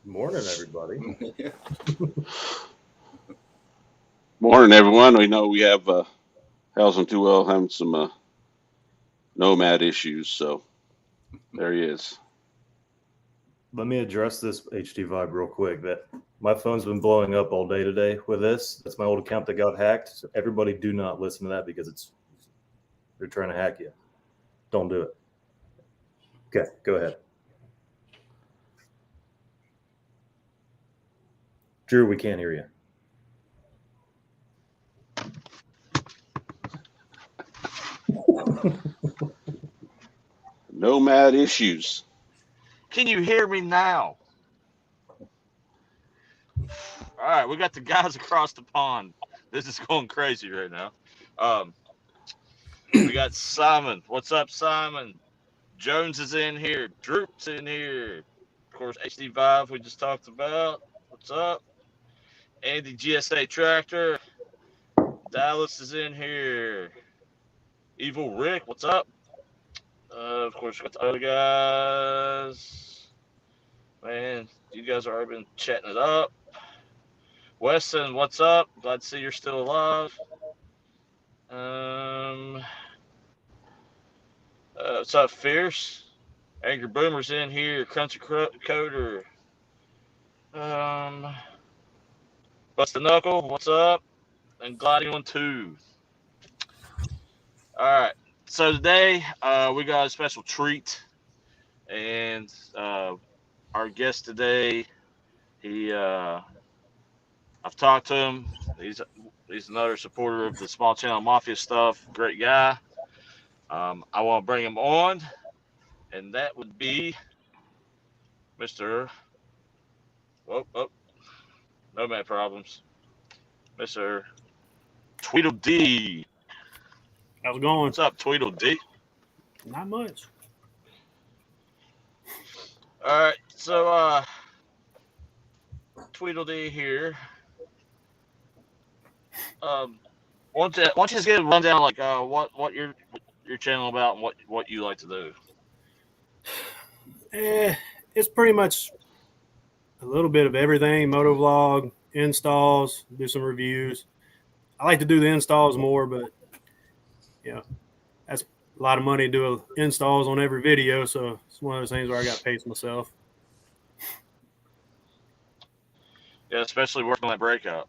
Morning, everybody. Morning, everyone. We know we have Hell's Too Well having some nomad issues, so there he is. Let me address this HT Vibe real quick. That my phone's been blowing up all day today with this. That's my old account that got hacked. So everybody do not listen to that because they're trying to hack you. Don't do it. Okay, go ahead. Drew, we can't hear you. Nomad issues. Can you hear me now? All right, we got the guys across the pond. This is going crazy right now. We got Simon. What's up, Simon? Jones is in here. Droop's in here. Of course, HD Vibe we just talked about. What's up? Andy GSA Tractor. Dallas is in here. Evil Rick, what's up? Of course, we got the other guys. Man, you guys have already been chatting it up. Weston, what's up? Glad to see you're still alive. What's up, Fierce? Angry Boomer's in here. Country Coder. Bust the Knuckle, what's up? And Gliding on 2. All right. So today we got a special treat, and our guest today, I've talked to him. He's another supporter of the small channel Mafia stuff. Great guy. I want to bring him on, and that would be Mr. Nomad Problems, Mr. Tweedle D. How's it going? What's up, Tweedle D? Not much. All right, so Tweedle D here. Why don't you just get a rundown, like what your channel about and what you like to do? It's pretty much a little bit of everything. Motovlog, installs, do some reviews. I like to do the installs more, but that's a lot of money to do installs on every video. So it's one of those things where I got to pace myself. Yeah, especially working on that breakout.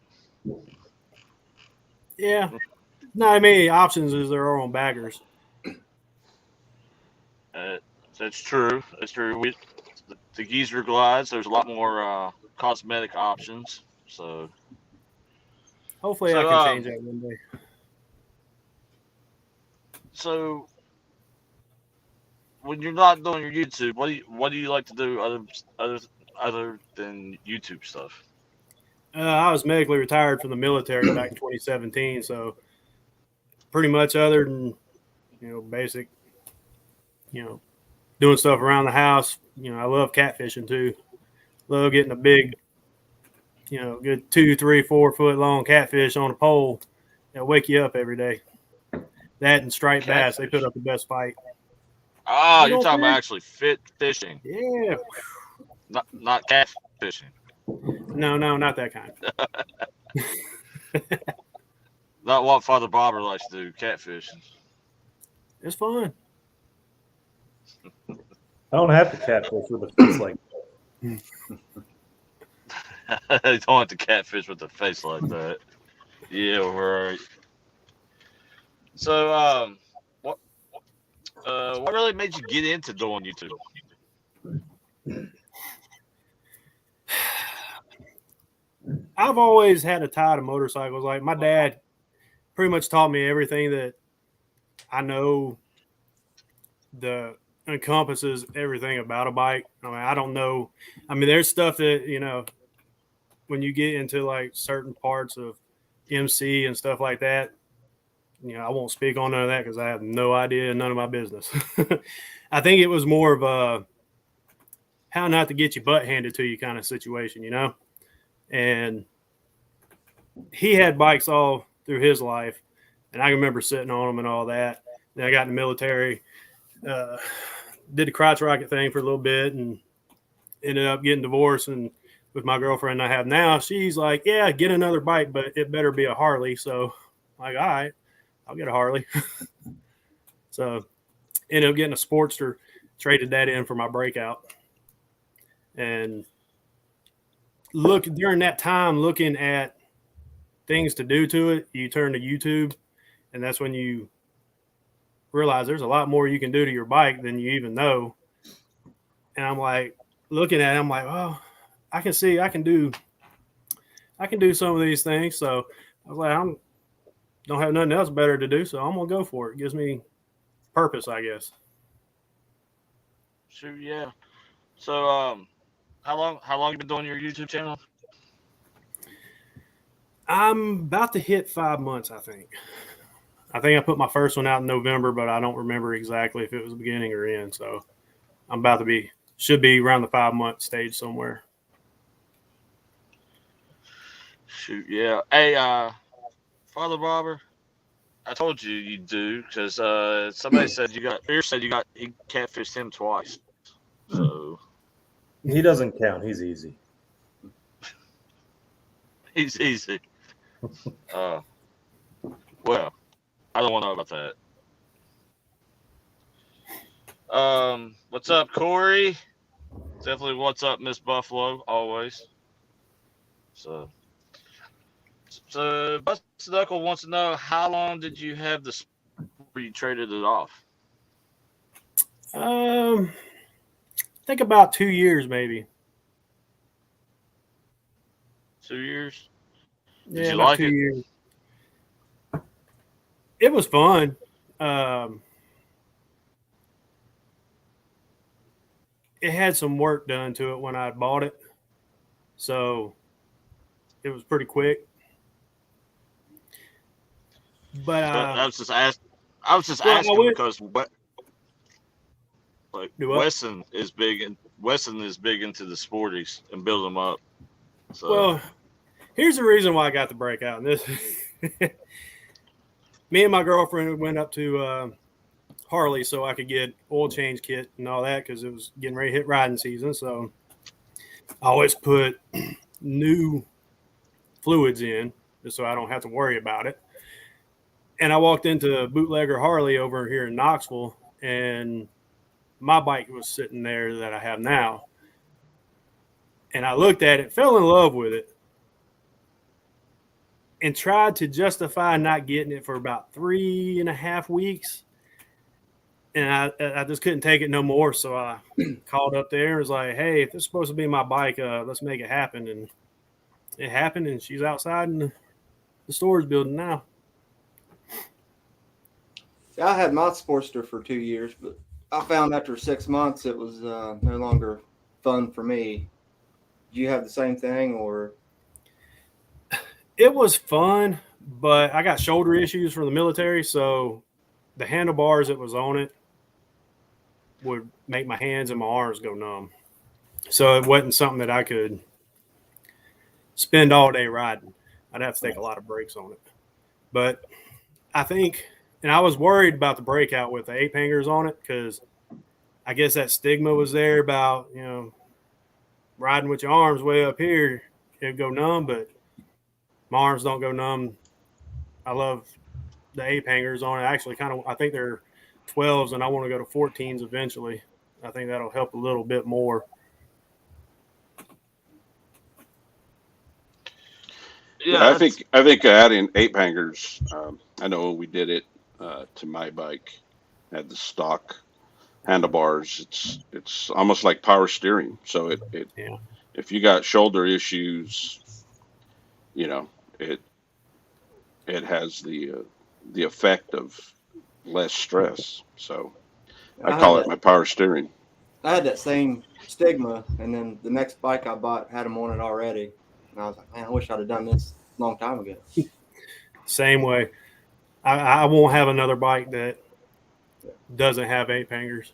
Yeah. Not as many options as there are on baggers. That's true. That's true. The Geezer glides, there's a lot more cosmetic options. So hopefully I can change that one day. So when you're not doing your YouTube, what do you like to do other than YouTube stuff? I was medically retired from the military back in 2017, so pretty much other than basic, doing stuff around the house. I love catfishing too. Love getting a big, good 2, 3, 4 foot long catfish on a pole. It'll wake you up every day. That and striped bass, they put up the best fight. Oh, you're talking about actually fit fishing. Yeah. Not catfishing. No, not that kind. Not what Father Bobber likes to do, catfishing. It's fun. I don't have to catfish with a face like that. You don't have to catfish with a face like that. Yeah, right. So, what really made you get into doing YouTube? I've always had a tie to motorcycles. Like my dad pretty much taught me everything that I know encompasses everything about a bike. I mean, I don't know. I mean, there's stuff that, when you get into like certain parts of MC and stuff like that, I won't speak on none of that because I have no idea, none of my business. I think it was more of a how not to get your butt handed to you kind of situation, And he had bikes all through his life, and I remember sitting on them and all that. Then I got in the military, did the crotch rocket thing for a little bit, and ended up getting divorced and with my girlfriend I have now, she's like, yeah, get another bike, but it better be a Harley. So I'm like, all right, I'll get a Harley. So ended up getting a Sportster, traded that in for my Breakout. And during that time, looking at things to do to it, you turn to YouTube, and that's when you realize there's a lot more you can do to your bike than you even know. And I'm like, looking at it, I'm like, oh, I can see I can do some of these things. So I was like, don't have nothing else better to do, so I'm gonna go for it. It gives me purpose, I guess. Sure, yeah. So, how long you been doing your YouTube channel? I'm about to hit 5 months, I think. I think I put my first one out in November, but I don't remember exactly if it was beginning or end. So I'm about to should be around the 5 month stage somewhere. Shoot, yeah. Hey, Father Bobber, I told you do because somebody said he catfished him twice. So He doesn't count. He's easy. he's easy. Well, I don't want to know about that. What's up, Corey? Definitely what's up, Miss Buffalo, always. So Busted Knuckle wants to know, how long did you have this before you traded it off? I think about 2 years, maybe. 2 years? Yeah, Did you about like 2 it? years. It was fun. It had some work done to it when I bought it, so it was pretty quick. But I was just asking because Wesson is big into the sporties and build them up. So. Well, here's the reason why I got the Breakout. This, me and my girlfriend went up to Harley so I could get oil change kit and all that because it was getting ready to hit riding season. So I always put new fluids in just so I don't have to worry about it. And I walked into Bootlegger Harley over here in Knoxville, and my bike was sitting there that I have now. And I looked at it, fell in love with it, and tried to justify not getting it for about 3.5 weeks. And I just couldn't take it no more. So I called up there and was like, hey, if this is supposed to be my bike, let's make it happen. And it happened, and she's outside in the storage building now. I had my Sportster for 2 years, but I found after 6 months it was no longer fun for me. Do you have the same thing, or? It was fun, but I got shoulder issues from the military, so the handlebars that was on it would make my hands and my arms go numb. So it wasn't something that I could spend all day riding. I'd have to take a lot of breaks on it. But I think, and I was worried about the Breakout with the ape hangers on it because I guess that stigma was there about, riding with your arms way up here, it'd go numb, but my arms don't go numb. I love the ape hangers on it. Actually, I think they're 12s, and I want to go to 14s eventually. I think that'll help a little bit more. Yeah, I think adding ape hangers. I know we did it to my bike. Had the stock handlebars. It's almost like power steering. So if you got shoulder issues, it has the effect of less stress. So I call it my power steering. I had that same stigma, and then the next bike I bought had them on it already. And I was like, man, I wish I'd have done this a long time ago. Same way. I won't have another bike that doesn't have ape hangers.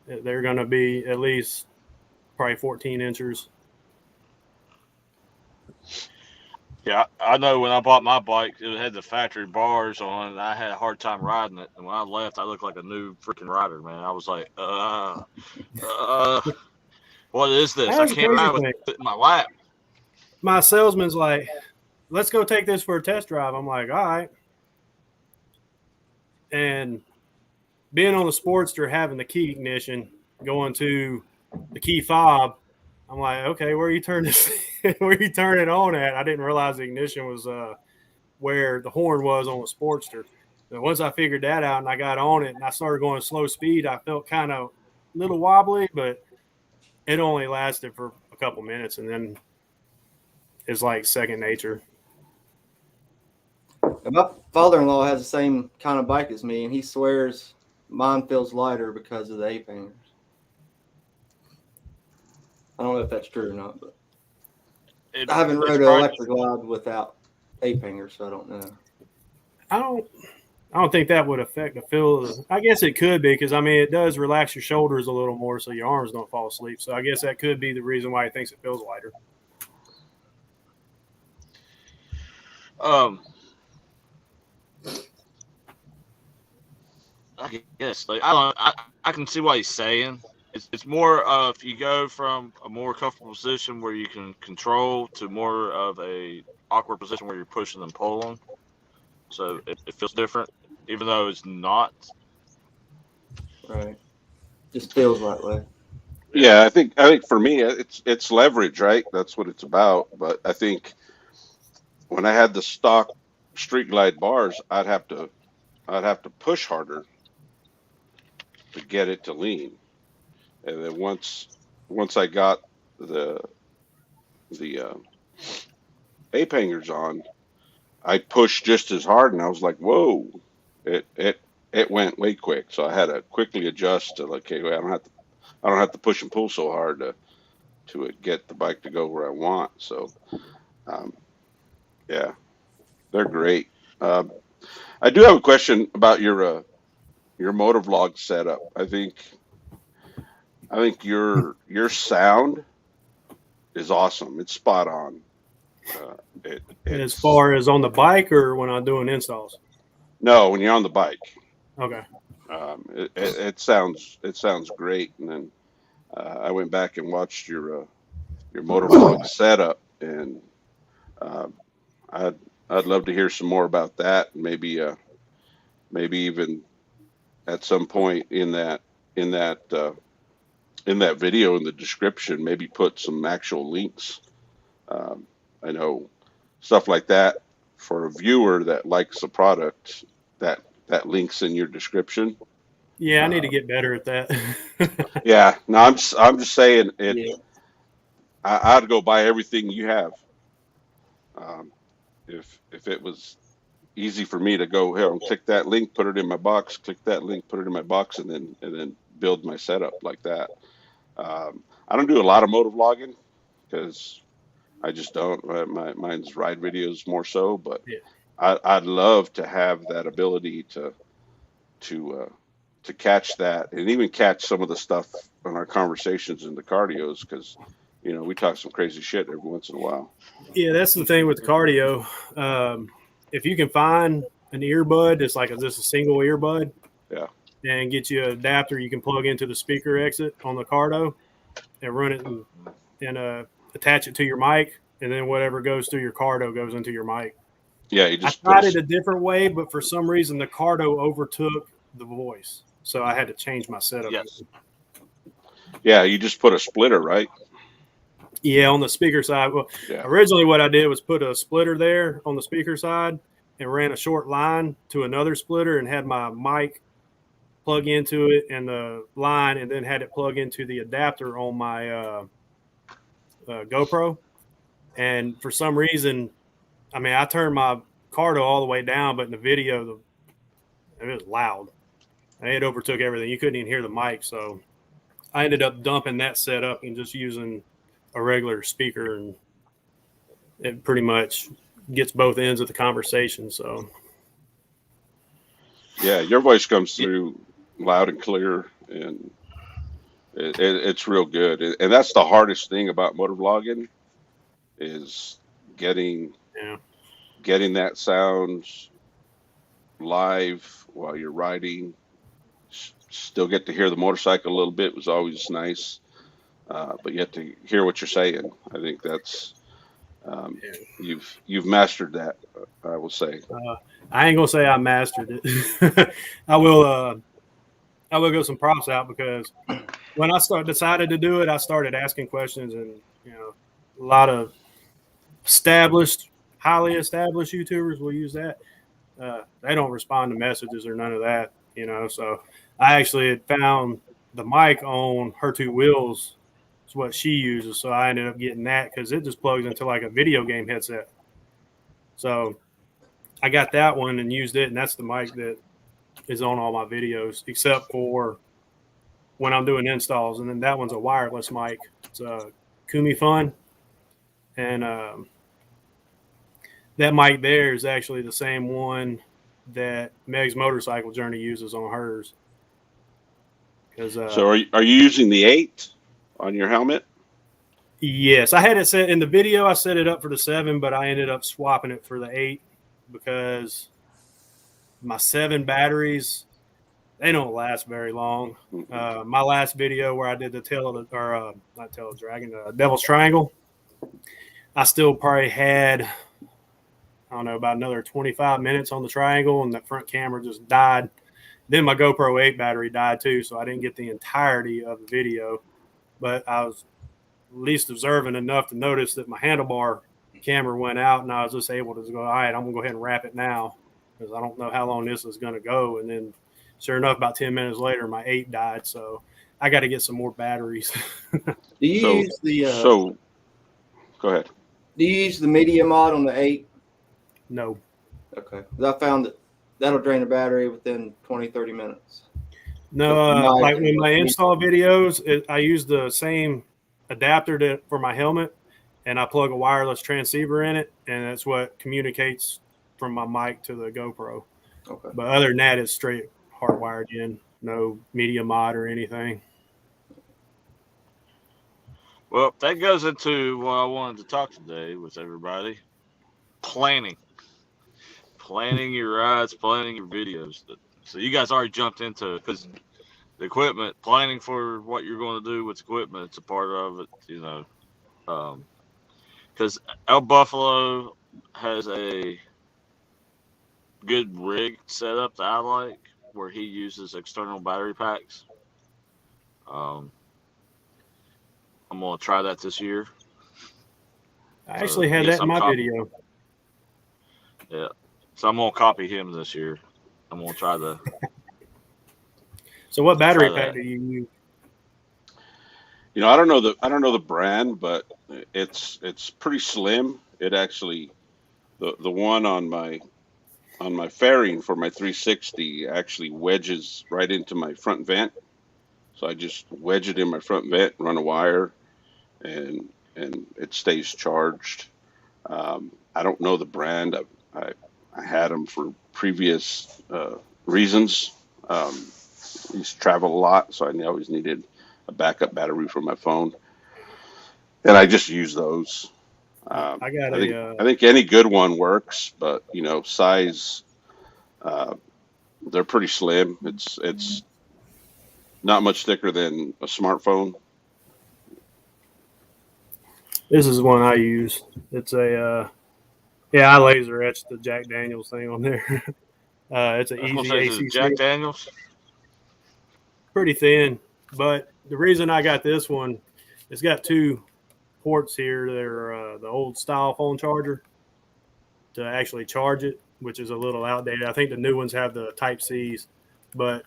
They're going to be at least probably 14 inches. Yeah, I know when I bought my bike, it had the factory bars on it, and I had a hard time riding it. And when I left, I looked like a new freaking rider, man. I was like, What is this? I That's the can't crazy ride with thing. it in my lap. My salesman's like, let's go take this for a test drive. I'm like, all right. And being on the Sportster, having the key ignition, going to the key fob, I'm like, okay, where you turn this? Where you turn it on at? I didn't realize the ignition was where the horn was on the Sportster. But once I figured that out and I got on it and I started going slow speed, I felt kind of a little wobbly, but it only lasted for a couple minutes, and then it's like second nature. And my father-in-law has the same kind of bike as me, and he swears mine feels lighter because of the ape hangers. I don't know if that's true or not, but I haven't rode an electric glide without ape hangers, so I don't know. I don't think that would affect the feel. I guess it could be, because I mean it does relax your shoulders a little more, so your arms don't fall asleep. So I guess that could be the reason why he thinks it feels lighter. I guess like I can see what he's saying. It's more of you go from a more comfortable position where you can control to more of a awkward position where you're pushing and pulling. So it feels different, even though it's not. Right. Just feels that way. Yeah, I think for me it's leverage, right? That's what it's about. But I think when I had the stock Street Glide bars, I'd have to push harder to get it to lean. And then once I got the ape hangers on, I pushed just as hard, and I was like, "Whoa!" It went way quick. So I had to quickly adjust to like, "Okay, I don't have to push and pull so hard to get the bike to go where I want." So, yeah, they're great. I do have a question about your motovlog setup. I think your sound is awesome. It's spot on. As far as on the bike or when I'm doing installs? No, when you're on the bike. Okay. It sounds great. And then I went back and watched your motovlog setup, and I'd love to hear some more about that. Maybe even at some point in that video in the description, maybe put some actual links. I know stuff like that for a viewer that likes the product, that links in your description. Yeah, I need to get better at that. Yeah, no, I'm just saying it. Yeah. I'd go buy everything you have. If it was easy for me to go here and click that link, put it in my box, click that link, put it in my box, and then build my setup like that. I don't do a lot of motovlogging because I just don't. Mine's ride videos more so, but Yeah. I'd love to have that ability to catch that, and even catch some of the stuff on our conversations in the cardios, because we talk some crazy shit every once in a while. Yeah, that's the thing with the cardio. If you can find an earbud that's like just a single earbud, Yeah, and get you an adapter you can plug into the speaker exit on the cardo and run it and attach it to your mic, and then whatever goes through your cardo goes into your mic. yeah. You just I tried it a different way, but for some reason the cardo overtook the voice, so I had to change my setup. Yes. Yeah, you just put a splitter, right? Yeah, on the speaker side. Well, Yeah. Originally what I did was put a splitter there on the speaker side and ran a short line to another splitter and had my mic plug into it and the line, and then had it plug into the adapter on my GoPro. And for some reason, I turned my cardo all the way down, but in the video, it was loud. It overtook everything. You couldn't even hear the mic. So I ended up dumping that setup and just using a regular speaker, and it pretty much gets both ends of the conversation. So Yeah, your voice comes through loud and clear, and it's real good. And that's the hardest thing about motovlogging, is getting that sound live while you're riding. Still get to hear the motorcycle a little bit was always nice. but yet to hear what you're saying, I think that's you've mastered that. I will say. I ain't gonna say I mastered it. I will give some props out because when I decided to do it, I started asking questions, and a lot of highly established YouTubers will use that. They don't respond to messages or none of that, So I actually had found the mic on her two wheels. It's what she uses, so I ended up getting that because it just plugs into like a video game headset. So I got that one and used it, and that's the mic that is on all my videos, except for when I'm doing installs. And then that one's a wireless mic. It's a Kumi Fun, and that mic there is actually the same one that Meg's Motorcycle Journey uses on hers. So are you using the 8 on your helmet? Yes, I had it set in the video. I set it up for the 7, but I ended up swapping it for the 8 because my 7 batteries, they don't last very long. My last video where I did the Devil's Triangle, I still probably had, I don't know, about another 25 minutes on the triangle, and the front camera just died. Then my GoPro 8 battery died too, so I didn't get the entirety of the video. But I was at least observant enough to notice that my handlebar camera went out, and I was just able to go, all right, I'm going to go ahead and wrap it now because I don't know how long this is going to go. And then sure enough, about 10 minutes later, my 8 died. So I got to get some more batteries. Do you use the go ahead. Do you use the media mod on the 8? No. Okay. I found that'll drain the battery within 20-30 minutes. No, like in my install videos, I use the same adapter for my helmet, and I plug a wireless transceiver in it, and that's what communicates from my mic to the GoPro. Okay. But other than that, it's straight hardwired in, no media mod or anything. Well, that goes into what I wanted to talk today with everybody. Planning your rides, planning your videos. So you guys already jumped into it because the equipment, planning for what you're going to do with equipment, it's a part of it, because Elbuffalo has a good rig setup that I like where he uses external battery packs. I'm going to try that this year. I actually had that in my video. Yeah. So I'm going to copy him this year. I'm going to try the. So what battery pack do you use? I don't know the brand, but it's pretty slim. It actually, the one on my fairing for my 360 actually wedges right into my front vent. So I just wedge it in my front vent, run a wire, and it stays charged. I don't know the brand. I had them for previous reasons. I used to travel a lot, so I always needed a backup battery for my phone, and I just use those. I think any good one works, but size, they're pretty slim. It's not much thicker than a smartphone. This is one I use. It's a I laser etched the Jack Daniels thing on there. It's an easy AC. Jack Daniels. Pretty thin, but the reason I got this one, it's got 2 ports here. They're the old style phone charger to actually charge it, which is a little outdated. I think the new ones have the Type C's, but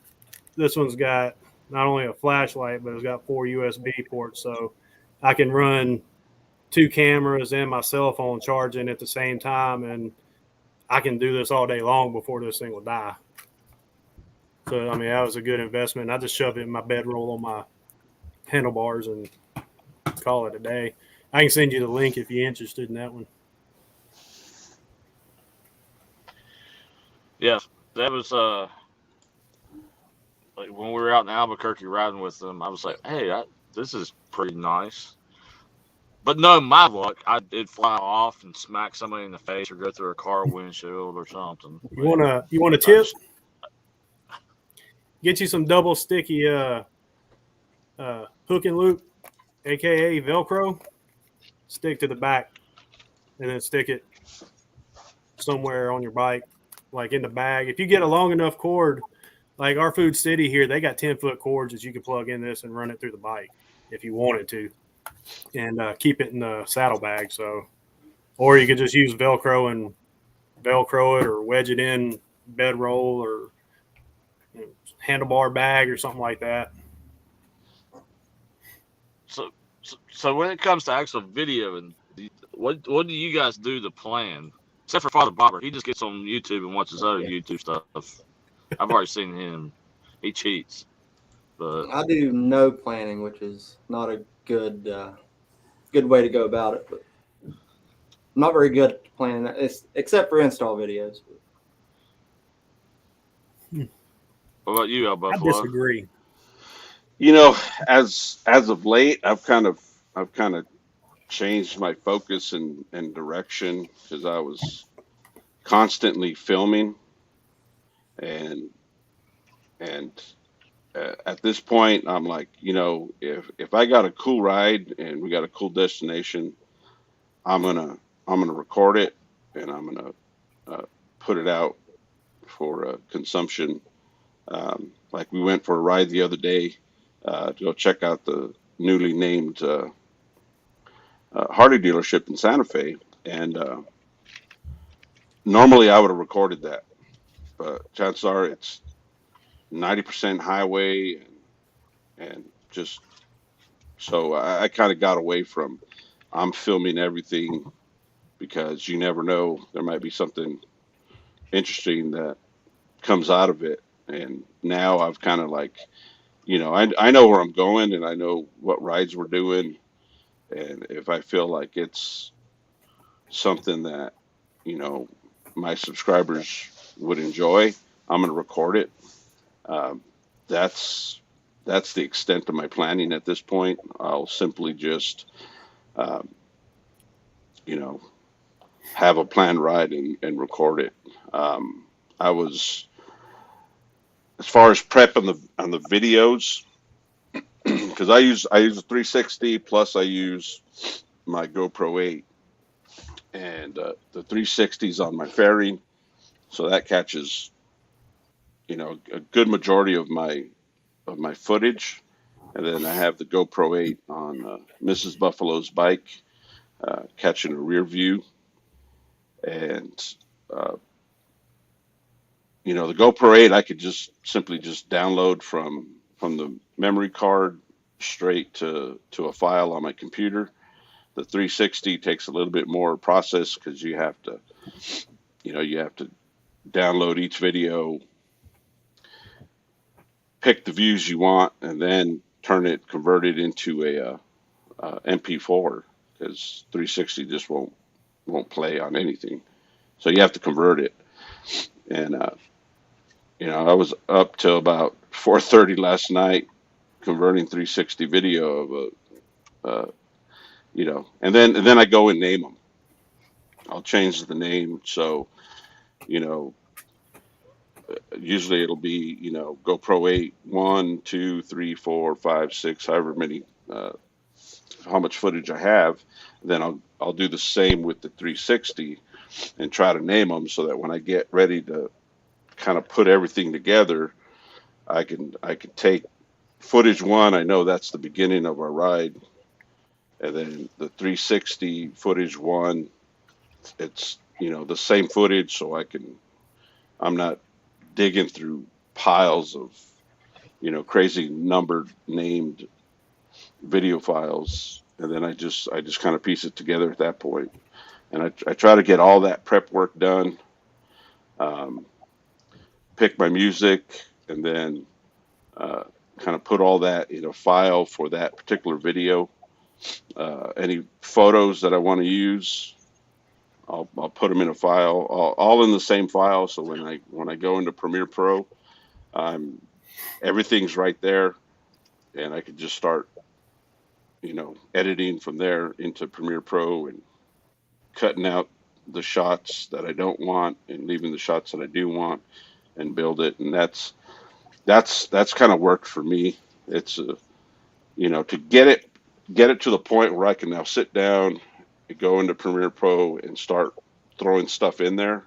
this one's got not only a flashlight, but it's got 4 USB ports, so I can run 2 cameras and my cell phone charging at the same time, and I can do this all day long before this thing will die. So, that was a good investment. I just shove it in my bedroll on my handlebars and call it a day. I can send you the link if you're interested in that one. Yeah, that was like when we were out in Albuquerque riding with them. I was like, hey, this is pretty nice. But no, my luck, I did fly off and smack somebody in the face or go through a car windshield or something. You want a tip? Get you some double sticky hook and loop aka Velcro, stick to the back, and then stick it somewhere on your bike, like in the bag. If you get a long enough cord, like our Food City here, they got 10-foot cords that you can plug in this and run it through the bike if you wanted to, and keep it in the saddlebag. So, or you could just use Velcro and Velcro it or wedge it in bedroll or handlebar bag or something like that. So when it comes to actual video, and what do you guys do to plan? Except for Father Bobber, he just gets on YouTube and watches other YouTube stuff. I've already seen him. He cheats. But I do no planning, which is not a good way to go about it. But I'm not very good at planning that, except for install videos. What about you, I Elbuffalo? disagree. You know, as of late, I've kind of changed my focus and direction because I was constantly filming, and at this point, I'm like, you know, if I got a cool ride and we got a cool destination, I'm gonna record it and I'm gonna put it out for consumption. Like we went for a ride the other day to go check out the newly named Harley dealership in Santa Fe, and normally I would have recorded that, but chances are it's 90% highway, and just so I kind of got away from I'm filming everything because you never know, there might be something interesting that comes out of it. And now I've kind of like, you know, I know where I'm going and I know what rides we're doing, and if I feel like it's something that, you know, my subscribers would enjoy, I'm going to record it. That's the extent of my planning at this point. I'll simply just, you know, have a planned ride and record it. I was, as far as prep on the videos, because I use a 360 plus I use my GoPro 8, and the 360 is on my fairing, so that catches, you know, a good majority of my footage, and then I have the GoPro 8 on Mrs. Buffalo's bike, catching a rear view, and you know, the GoPro 8 I could just simply download from the memory card straight to a file on my computer. The 360 takes a little bit more process because you have to download each video, pick the views you want, and then convert it into a MP4, because 360 just won't play on anything. So you have to convert it. And you know, I was up till about 4:30 last night converting 360 video of you know, and then I go and name them. I'll change the name, so, you know, usually it'll be, you know, GoPro 8 1, 2, 3, 4, 5, 6, however many, how much footage I have. Then I'll do the same with the 360 and try to name them so that when I get ready to kind of put everything together, I can take footage 1. I know that's the beginning of our ride, and then the 360 footage 1, it's, you know, the same footage, so I'm not digging through piles of, you know, crazy numbered named video files, and then I just kind of piece it together at that point. And I try to get all that prep work done, pick my music, and then kind of put all that in a file for that particular video. Any photos that I want to use, I'll put them in a file, all in the same file. So when I go into Premiere Pro, everything's right there, and I can just start, you know, editing from there into Premiere Pro and cutting out the shots that I don't want and leaving the shots that I do want, and build it. And that's kind of worked for me. It's you know, to get it get it to the point where I can now sit down, go into Premiere Pro, and start throwing stuff in there.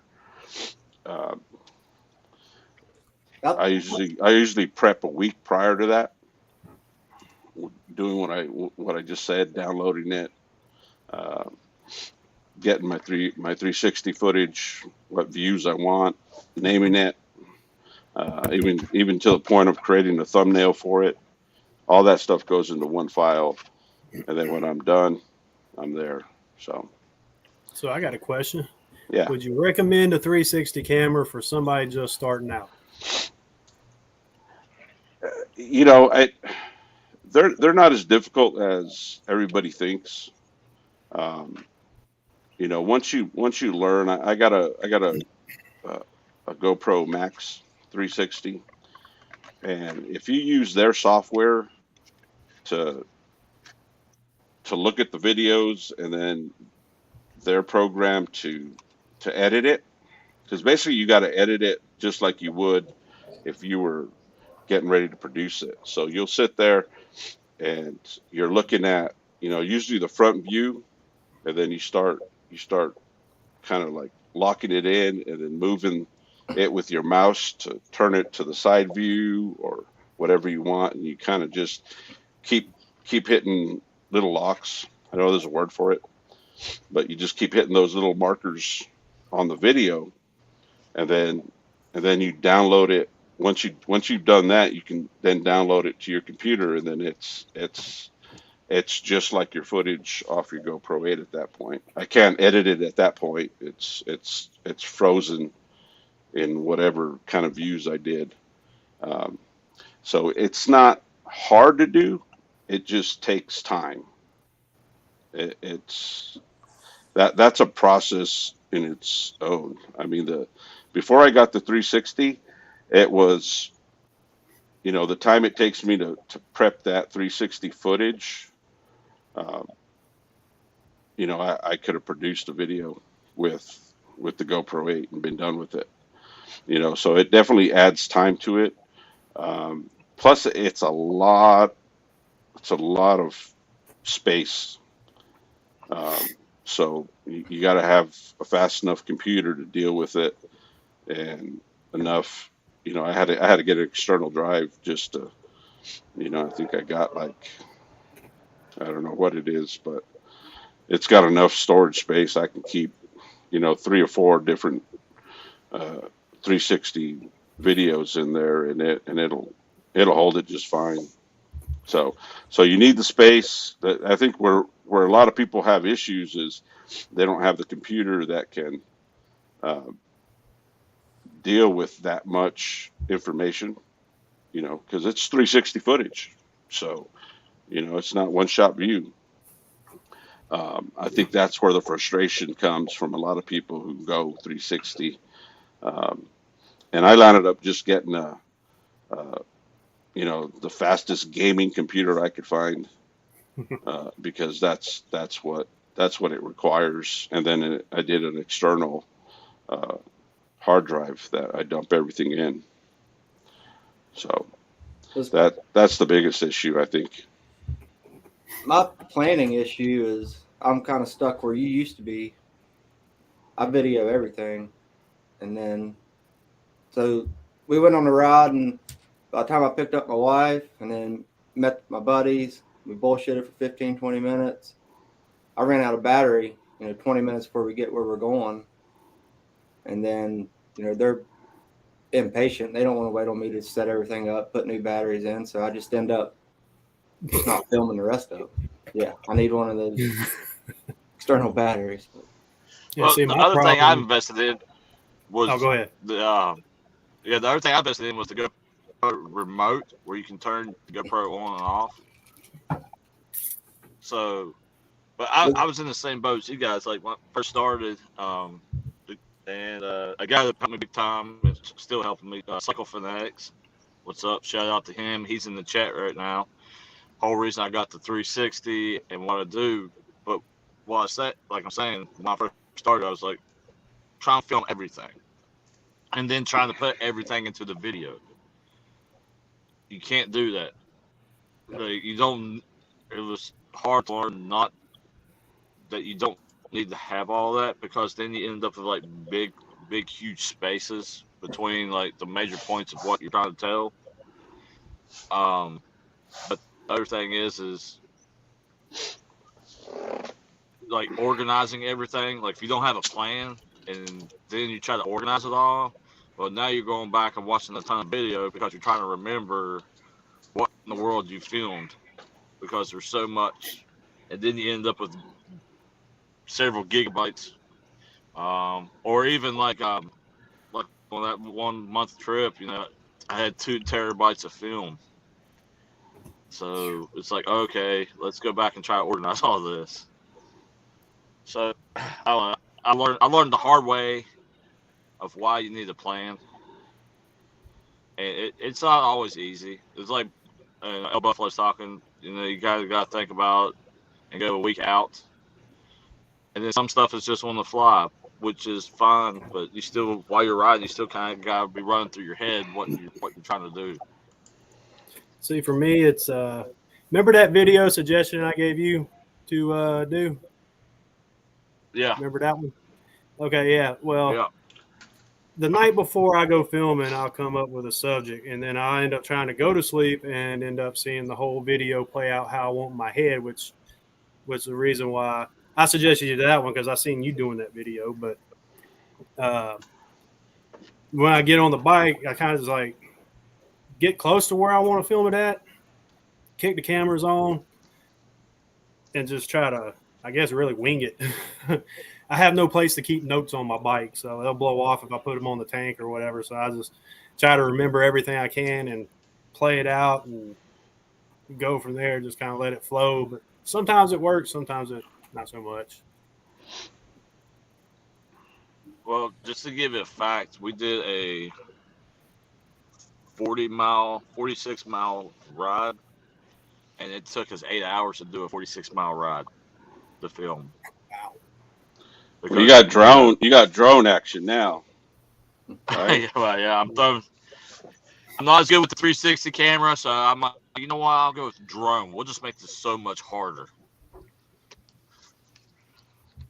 I usually prep a week prior to that, doing what I just said, downloading it, getting my 360 footage, what views I want, naming it, even to the point of creating a thumbnail for it. All that stuff goes into one file, and then when I'm done, I'm there. So I got a question. Yeah. Would you recommend a 360 camera for somebody just starting out? You know, they're not as difficult as everybody thinks. You know, once you learn, I got a GoPro Max 360, and if you use their software to look at the videos and then their program to edit it, because basically you got to edit it just like you would if you were getting ready to produce it. So you'll sit there and you're looking at, you know, usually the front view, and then you start kind of like locking it in and then moving it with your mouse to turn it to the side view or whatever you want, and you kind of just keep hitting little locks. I know there's a word for it, but you just keep hitting those little markers on the video, and then you download it. Once you've done that, you can then download it to your computer, and then it's just like your footage off your GoPro 8 at that point. I can't edit it at that point. It's frozen in whatever kind of views I did. So it's not hard to do. It just takes time. That's a process in its own. I mean, before I got the 360, it was, you know, the time it takes me to prep that 360 footage. You know, I could have produced a video with the GoPro 8 and been done with it. You know, so it definitely adds time to it. Plus, it's a lot of space. So you got to have a fast enough computer to deal with it, and enough. You know, I had to get an external drive just to, you know, I think I got like, I don't know what it is, but it's got enough storage space. I can keep, you know, 3 or 4 different 360 videos in there, and it'll hold it just fine. So you need the space. I think where a lot of people have issues is they don't have the computer that can deal with that much information, you know, because it's 360 footage. So, you know, it's not one-shot view. I think that's where the frustration comes from a lot of people who go 360. And I landed up just getting you know, the fastest gaming computer I could find, because that's what it requires. And then I did an external hard drive that I dump everything in. So that's the biggest issue, I think. My planning issue is I'm kind of stuck where you used to be. I video everything, and then so we went on a ride, and by the time I picked up my wife and then met my buddies, we bullshitted for 15, 20 minutes. I ran out of battery, you know, 20 minutes before we get where we're going. And then, you know, they're impatient. They don't want to wait on me to set everything up, put new batteries in. So I just end up just not filming the rest of it. Yeah, I need one of those external batteries. Yeah, well, see, the my other thing I problem- invested in was Oh, go ahead. the other thing I invested in was the GoPro remote, where you can turn the GoPro on and off. So, but I was in the same boat as you guys. Like when I first started, and a guy that helped me big time is still helping me, Cycle Fanatics. What's up? Shout out to him. He's in the chat right now. Whole reason I got the 360 and what I do. But what I said, like I'm saying, when I first started, I was like trying to film everything, and then trying to put everything into the video. You can't do that. Like, you don't. It was hard to learn not that you don't need to have all that, because then you end up with like big, huge spaces between like the major points of what you're trying to tell. But the other thing is like organizing everything. Like if you don't have a plan and then you try to organize it all, well, now you're going back and watching a ton of video because you're trying to remember what in the world you filmed, because there's so much, and then you end up with several gigabytes, or even like on that 1 month trip, I had 2 terabytes of film. So it's like, okay, let's go back and try to organize all this. So I learned the hard way of why you need a plan, and it's not always easy. It's like Elbuffalo's talking, you got to think about and go a week out. And then some stuff is just on the fly, which is fine, but you still, while you're riding, you still kind of got to be running through your head what you're trying to do. See, for me, it's remember that video suggestion I gave you to do? Yeah. Remember that one? Okay, yeah. Well, yeah. The night before I go filming, I'll come up with a subject, and then I end up trying to go to sleep and end up seeing the whole video play out how I want in my head, which was the reason why I suggested you that one, because I seen you doing that video. But when I get on the bike, I kind of just like get close to where I want to film it at, kick the cameras on, and just try to, I guess, really wing it. I have no place to keep notes on my bike, so they'll blow off if I put them on the tank or whatever. So I just try to remember everything I can and play it out and go from there, just kind of let it flow. But sometimes it works, sometimes it not so much. Well, just to give you a fact, we did a 46-mile ride, and it took us 8 hours to do a 46-mile ride to film. Wow. Well, you got drone action now. Right? Well, yeah, I'm not as good with the 360 camera, so I'm like, you know what? I'll go with drone. We'll just make this so much harder.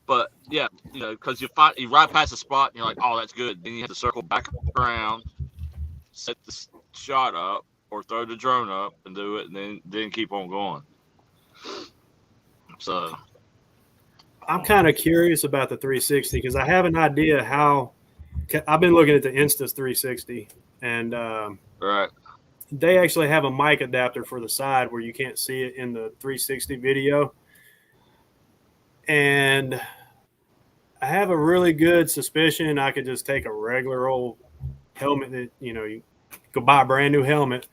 But yeah, because you ride past the spot and you're like, oh, that's good. Then you have to circle back around, set the shot up, or throw the drone up and do it, and then keep on going. So I'm kind of curious about the 360 because I have an idea how. I've been looking at the Instas 360, and right. They actually have a mic adapter for the side where you can't see it in the 360 video. And I have a really good suspicion I could just take a regular old helmet that, you could buy a brand new helmet,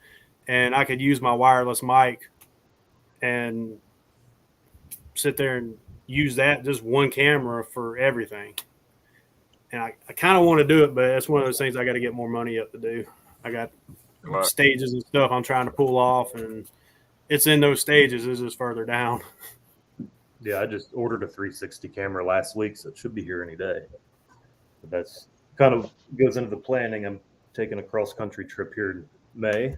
and I could use my wireless mic and sit there and use that, just one camera for everything. And I kind of want to do it, but that's one of those things I got to get more money up to do. I got stages and stuff I'm trying to pull off, and it's in those stages. It's just further down. Yeah, I just ordered a 360 camera last week, so it should be here any day. But that's kind of goes into the planning. I'm taking a cross-country trip here in May,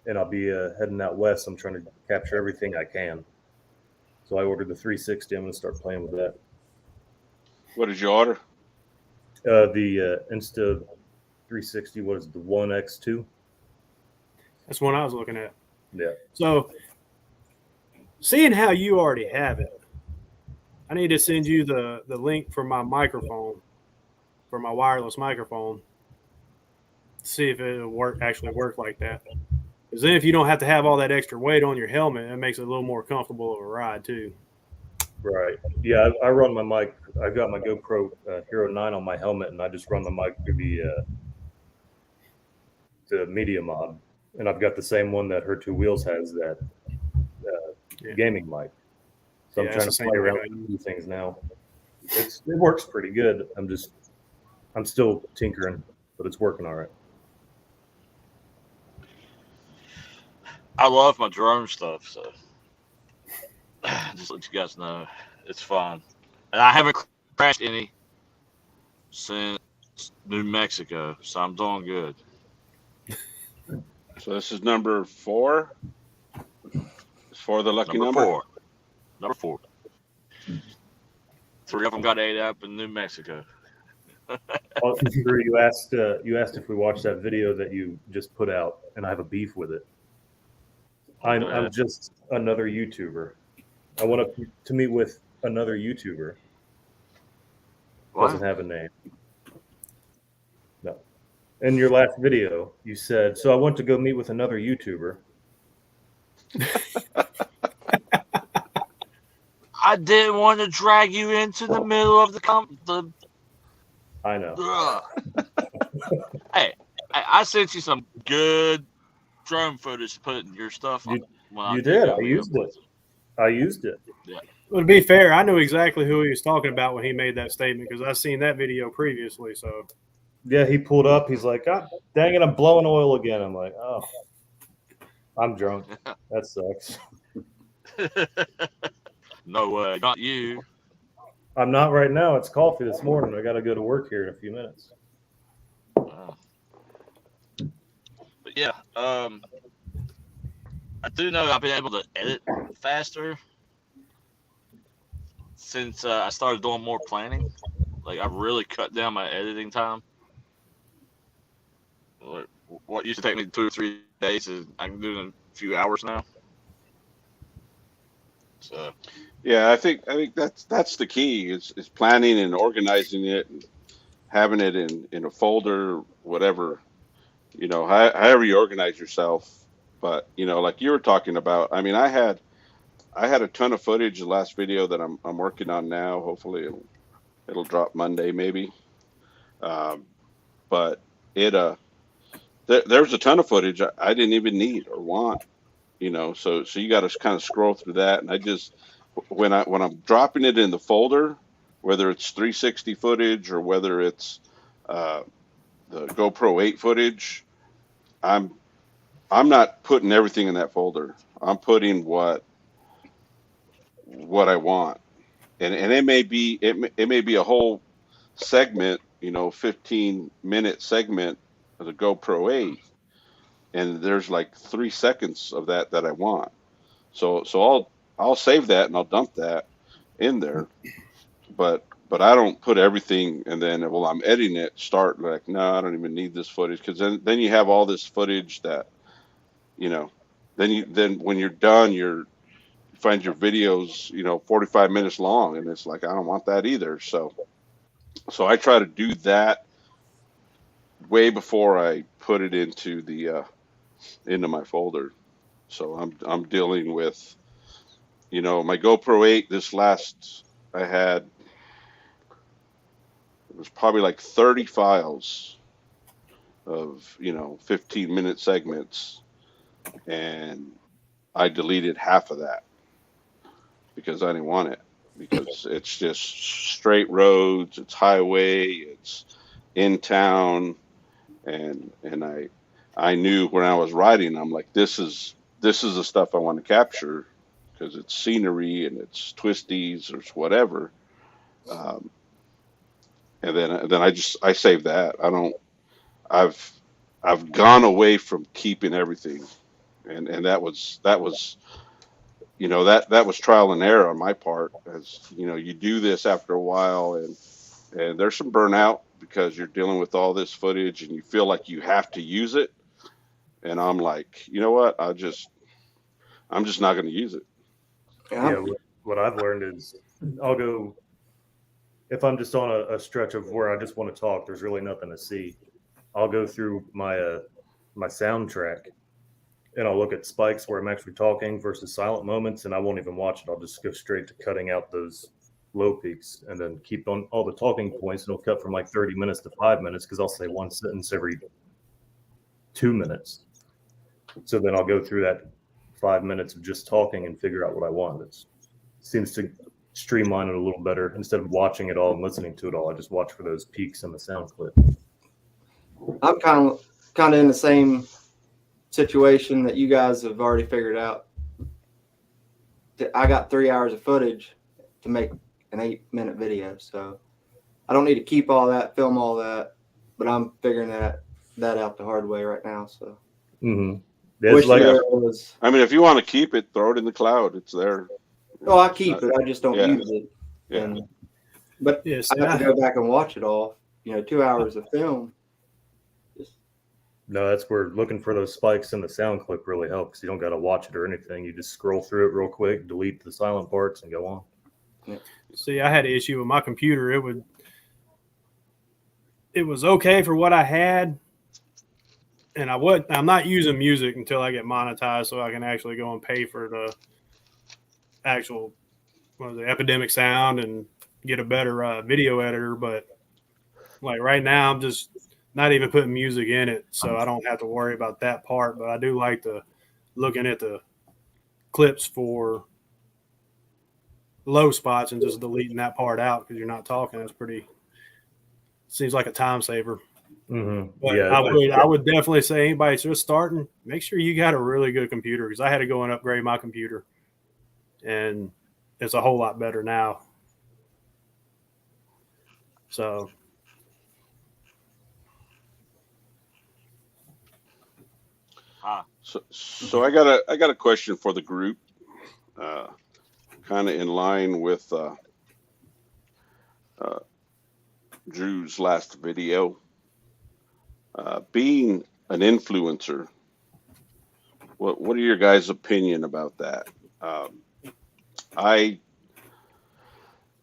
and I'll be heading out west. I'm trying to capture everything I can. So I ordered the 360. I'm going to start playing with that. What did you order? The Insta 360 was the 1X2. That's one I was looking at. Yeah. So, seeing how you already have it, I need to send you the link for my microphone, for my wireless microphone, see if it'll actually work like that. Because then if you don't have to have all that extra weight on your helmet, it makes it a little more comfortable of a ride too. Right. Yeah, I run my mic. I've got my GoPro Hero 9 on my helmet, and I just run the mic through the media mod. And I've got the same one that Her Two Wheels has, that gaming mic. So I'm trying to play around with new things now. It works pretty good. I'm still tinkering, but it's working all right. I love my drone stuff, so just let you guys know it's fun. And I haven't crashed any since New Mexico, so I'm doing good. So this is number 4? Is 4 the lucky number? 4. Number 4. 3 of them got ate up in New Mexico. Drew, you asked if we watched that video that you just put out, and I have a beef with it. I'm just another YouTuber. I want to meet with another YouTuber. What? Doesn't have a name. No. In your last video, you said, "So I want to go meet with another YouTuber." I didn't want to drag you into the middle of the. I know. Hey, I sent you some good drone footage to put in your stuff. You did. I used it. Yeah. Well, to be fair, I knew exactly who he was talking about when he made that statement because I've seen that video previously. So Yeah, he pulled up. He's like, "God dang it, I'm blowing oil again." I'm like, "Oh, I'm drunk. That sucks." No way, not you. I'm not right now. It's coffee this morning. I got to go to work here in a few minutes. Wow. But yeah, I do know I've been able to edit faster since I started doing more planning. Like, I've really cut down my editing time. What used to take me 2 or 3 days, I can do it in a few hours now. So Yeah, I think that's the key is planning and organizing it and having it in a folder, whatever, however you organize yourself. But, like you were talking about, I mean, I had a ton of footage the last video that I'm working on now. Hopefully it'll drop Monday maybe. But there's a ton of footage I didn't even need or want, so you got to kind of scroll through that. And I just, when I'm dropping it in the folder, whether it's 360 footage or whether it's the GoPro 8 footage, I'm not putting everything in that folder. I'm putting what I want, and it may be a whole segment, 15-minute segment of the GoPro 8, and there's like 3 seconds of that I want. So I'll save that and I'll dump that in there, but I don't put everything and then while I'm editing it start like, no, I don't even need this footage, because then you have all this footage that then when you're done you find your videos 45 minutes long, and it's like I don't want that either. So I try to do that way before I put it into my folder. So I'm dealing with my GoPro 8. This last I had, it was probably like 30 files of 15-minute segments, and I deleted half of that because I didn't want it, because it's just straight roads, it's highway, it's in town, and I knew when I was writing, I'm like, this is the stuff I want to capture because it's scenery and it's twisties or it's whatever. And then I save that. I've gone away from keeping everything, and that was that was trial and error on my part. As you do this after a while, and there's some burnout because you're dealing with all this footage and you feel like you have to use it. And I'm like, you know what? I'm just not going to use it. Yeah, what I've learned is I'll go, if I'm just on a stretch of where I just want to talk, there's really nothing to see. I'll go through my soundtrack and I'll look at spikes where I'm actually talking versus silent moments, and I won't even watch it. I'll just go straight to cutting out those low peaks and then keep on all the talking points, and it'll cut from like 30 minutes to 5 minutes because I'll say one sentence every 2 minutes. So then I'll go through that 5 minutes of just talking and figure out what I want. It seems to streamline it a little better. Instead of watching it all and listening to it all, I just watch for those peaks in the sound clip. I'm kind of in the same situation that you guys have already figured out. I got 3 hours of footage to make an 8-minute video, so I don't need to keep all that, film all that, but I'm figuring that out the hard way right now. So Mm-hmm. I mean, if you want to keep it, throw it in the cloud. It's there. Oh, I keep it. I just don't Yeah. use it. Yeah. But Yeah, I have to go back and watch it all. 2 hours of film. No, that's where looking for those spikes in the sound clip really helps. You don't got to watch it or anything. You just scroll through it real quick, delete the silent parts, and go on. Yeah. See, I had an issue with my computer. It was okay for what I had, and I'm not using music until I get monetized, so I can actually go and pay for the actual Epidemic Sound and get a better video editor. But like right now, I'm just not even putting music in it, so I don't have to worry about that part. But I do like looking at the clips for low spots and just deleting that part out because you're not talking. That's seems like a time saver. Mm-hmm. But Yeah, I would definitely say anybody just starting, make sure you got a really good computer, because I had to go and upgrade my computer, and it's a whole lot better now. So So I got a question for the group, kind of in line with Drew's last video. Being an influencer, what are your guys' opinion about that? I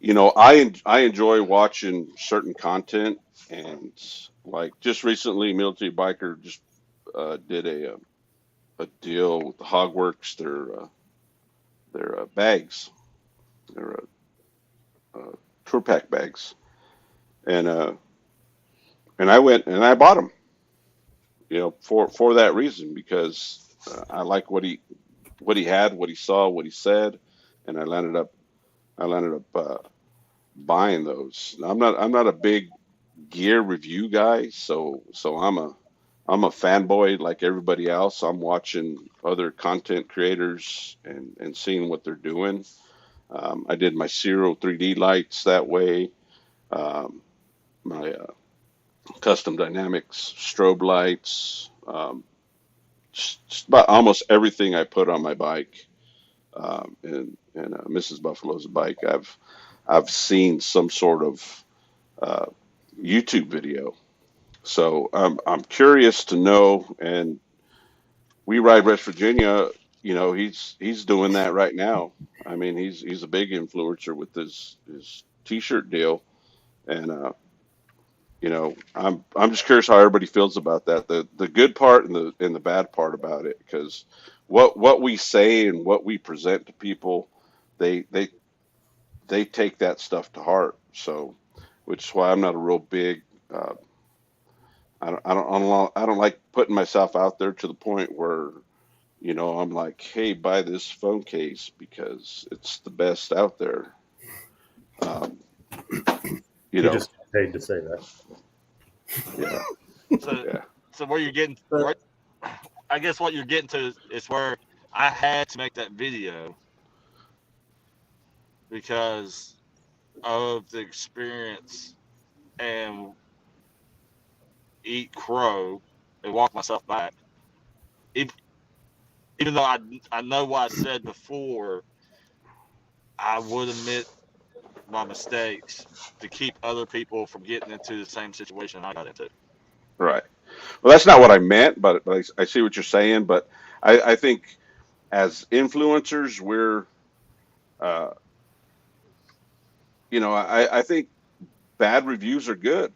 enjoy watching certain content, and like just recently, Military Biker just did a deal with the Hogworks, their bags, their tour pack bags, and I went and I bought them, for that reason, because I like what he had, what he saw, what he said, and I landed up buying those. Now, I'm not a big gear review guy, so I'm a fanboy like everybody else. I'm watching other content creators and seeing what they're doing. I did my Zero 3D lights that way. My custom dynamics strobe lights. Just about almost everything I put on my bike. And Mrs. Buffalo's bike, I've seen some sort of YouTube video. So I'm curious to know, and We Ride West Virginia, he's doing that right now. I mean, he's a big influencer with his t-shirt deal, and I'm just curious how everybody feels about that. The good part and the bad part about it, because what we say and what we present to people, they take that stuff to heart. So, which is why I'm not a real big. I don't like putting myself out there to the point where, I'm like, hey, buy this phone case because it's the best out there. You just paid to say that. Yeah. So where you're getting, I guess what you're getting to is where I had to make that video because of the experience and eat crow and walk myself back. Even though I know what I said before, I would admit my mistakes to keep other people from getting into the same situation I got into. Right. Well, that's not what I meant, but I see what you're saying. But I think as influencers, we're, I think bad reviews are good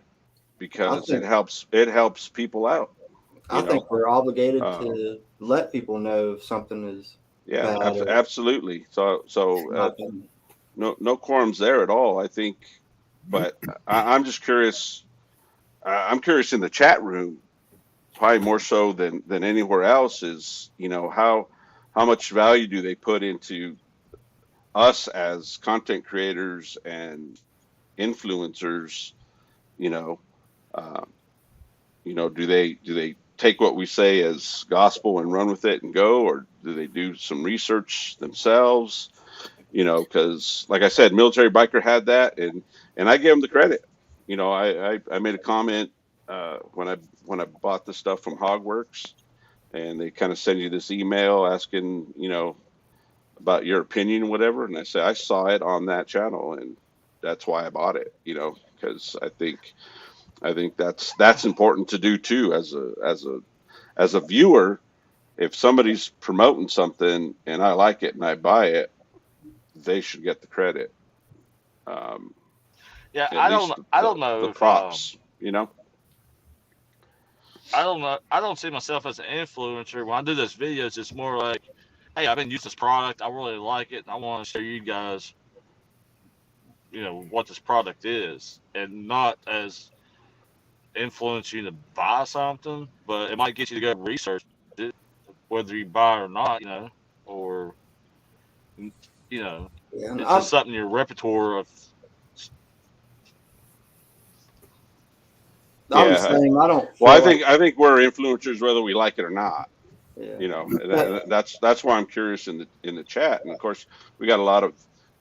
because it helps people out. I think we're obligated to let people know if something is bad. Absolutely. So no quorums there at all, I think. But I'm just curious. I'm curious in the chat room, probably more so than anywhere else, is how much value do they put into us as content creators and influencers? Do they take what we say as gospel and run with it and go, or do they do some research themselves? Because like I said, Military Biker had that, and I give them the credit. I made a comment when I bought the stuff from Hogworks, and they kind of send you this email asking about your opinion, whatever. And I say, I saw it on that channel and that's why I bought it, you know, because I think that's important to do too, as a viewer. If somebody's promoting something and I like it and I buy it, they should get the credit. Yeah, At I least don't know the if, props, you know. I don't know. I don't see myself as an influencer. When I do those videos, it's more like, hey, I've been using this product. I really like it, and I want to show you guys, you know, what this product is, and not as influence you to buy something, but it might get you to go research it, whether you buy it or not, you know, or, you know, Yeah, and it's just something in your repertoire of. I'm the same. I don't. Well, feel I think we're influencers whether we like it or not. Yeah. You know, that's why I'm curious in the chat. And of course, we got a lot of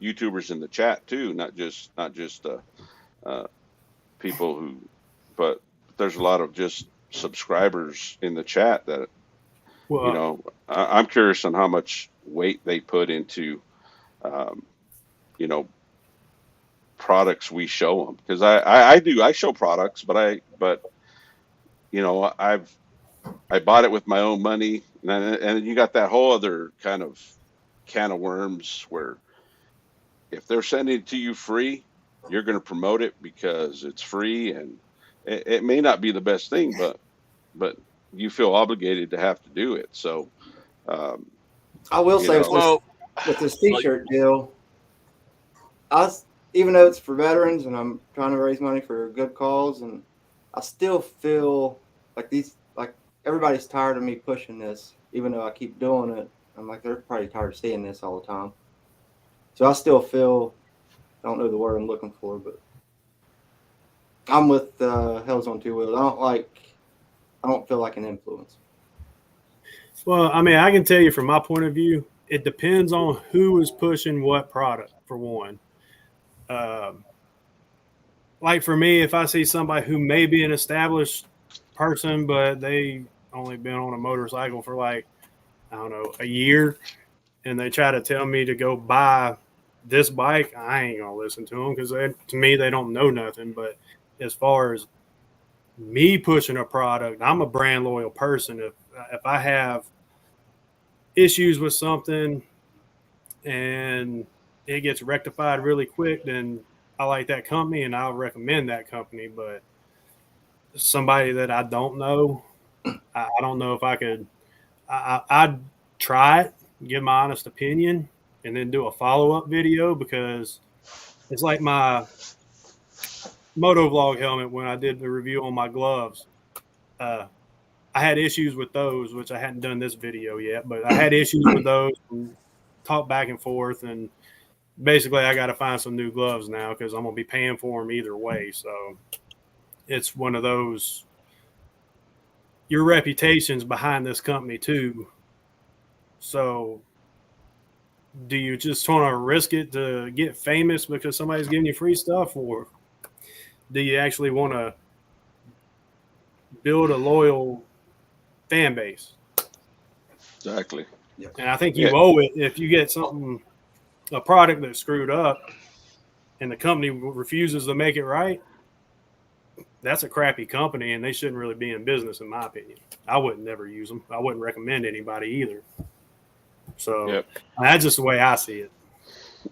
YouTubers in the chat too, not just people who, but there's a lot of just subscribers in the chat that, Well, you know, I'm curious on how much weight they put into, you know, products we show them, because I show products, but you know, I bought it with my own money, and you got that whole other kind of can of worms where if they're sending it to you free, you're going to promote it because it's free, and it may not be the best thing, but you feel obligated to have to do it. So I will say with this T-shirt deal, even though it's for veterans and I'm trying to raise money for a good cause, and I still feel like everybody's tired of me pushing this, even though I keep doing it. I'm like, they're probably tired of seeing this all the time. So I still feel, I don't know the word I'm looking for, but I'm with Hells on Two Wheels. I don't feel like an influence. Well, I mean, I can tell you from my point of view, it depends on who is pushing what product, for one. Like for me, if I see somebody who may be an established person, but they only been on a motorcycle for like, I don't know, a year, and they try to tell me to go buy this bike, I ain't going to listen to them, because to me, they don't know nothing. But as far as me pushing a product, I'm a brand loyal person. If I have issues with something and it gets rectified really quick, then I like that company and I'll recommend that company. But somebody that I don't know, I don't know if I could. I'd try it, give my honest opinion, and then do a follow-up video, because it's like my motovlog helmet when I did the review on my gloves. I had issues with those, which I hadn't done this video yet, but I had issues with those and talked back and forth, and basically I got to find some new gloves now because I'm going to be paying for them either way. So it's one of those, your reputation's behind this company too. So do you just want to risk it to get famous because somebody's giving you free stuff, or do you actually want to build a loyal fan base? Exactly. And I think you owe it. If you get a product that's screwed up and the company refuses to make it right, that's a crappy company and they shouldn't really be in business, in my opinion. I wouldn't never use them. I wouldn't recommend anybody either. So that's just the way I see it.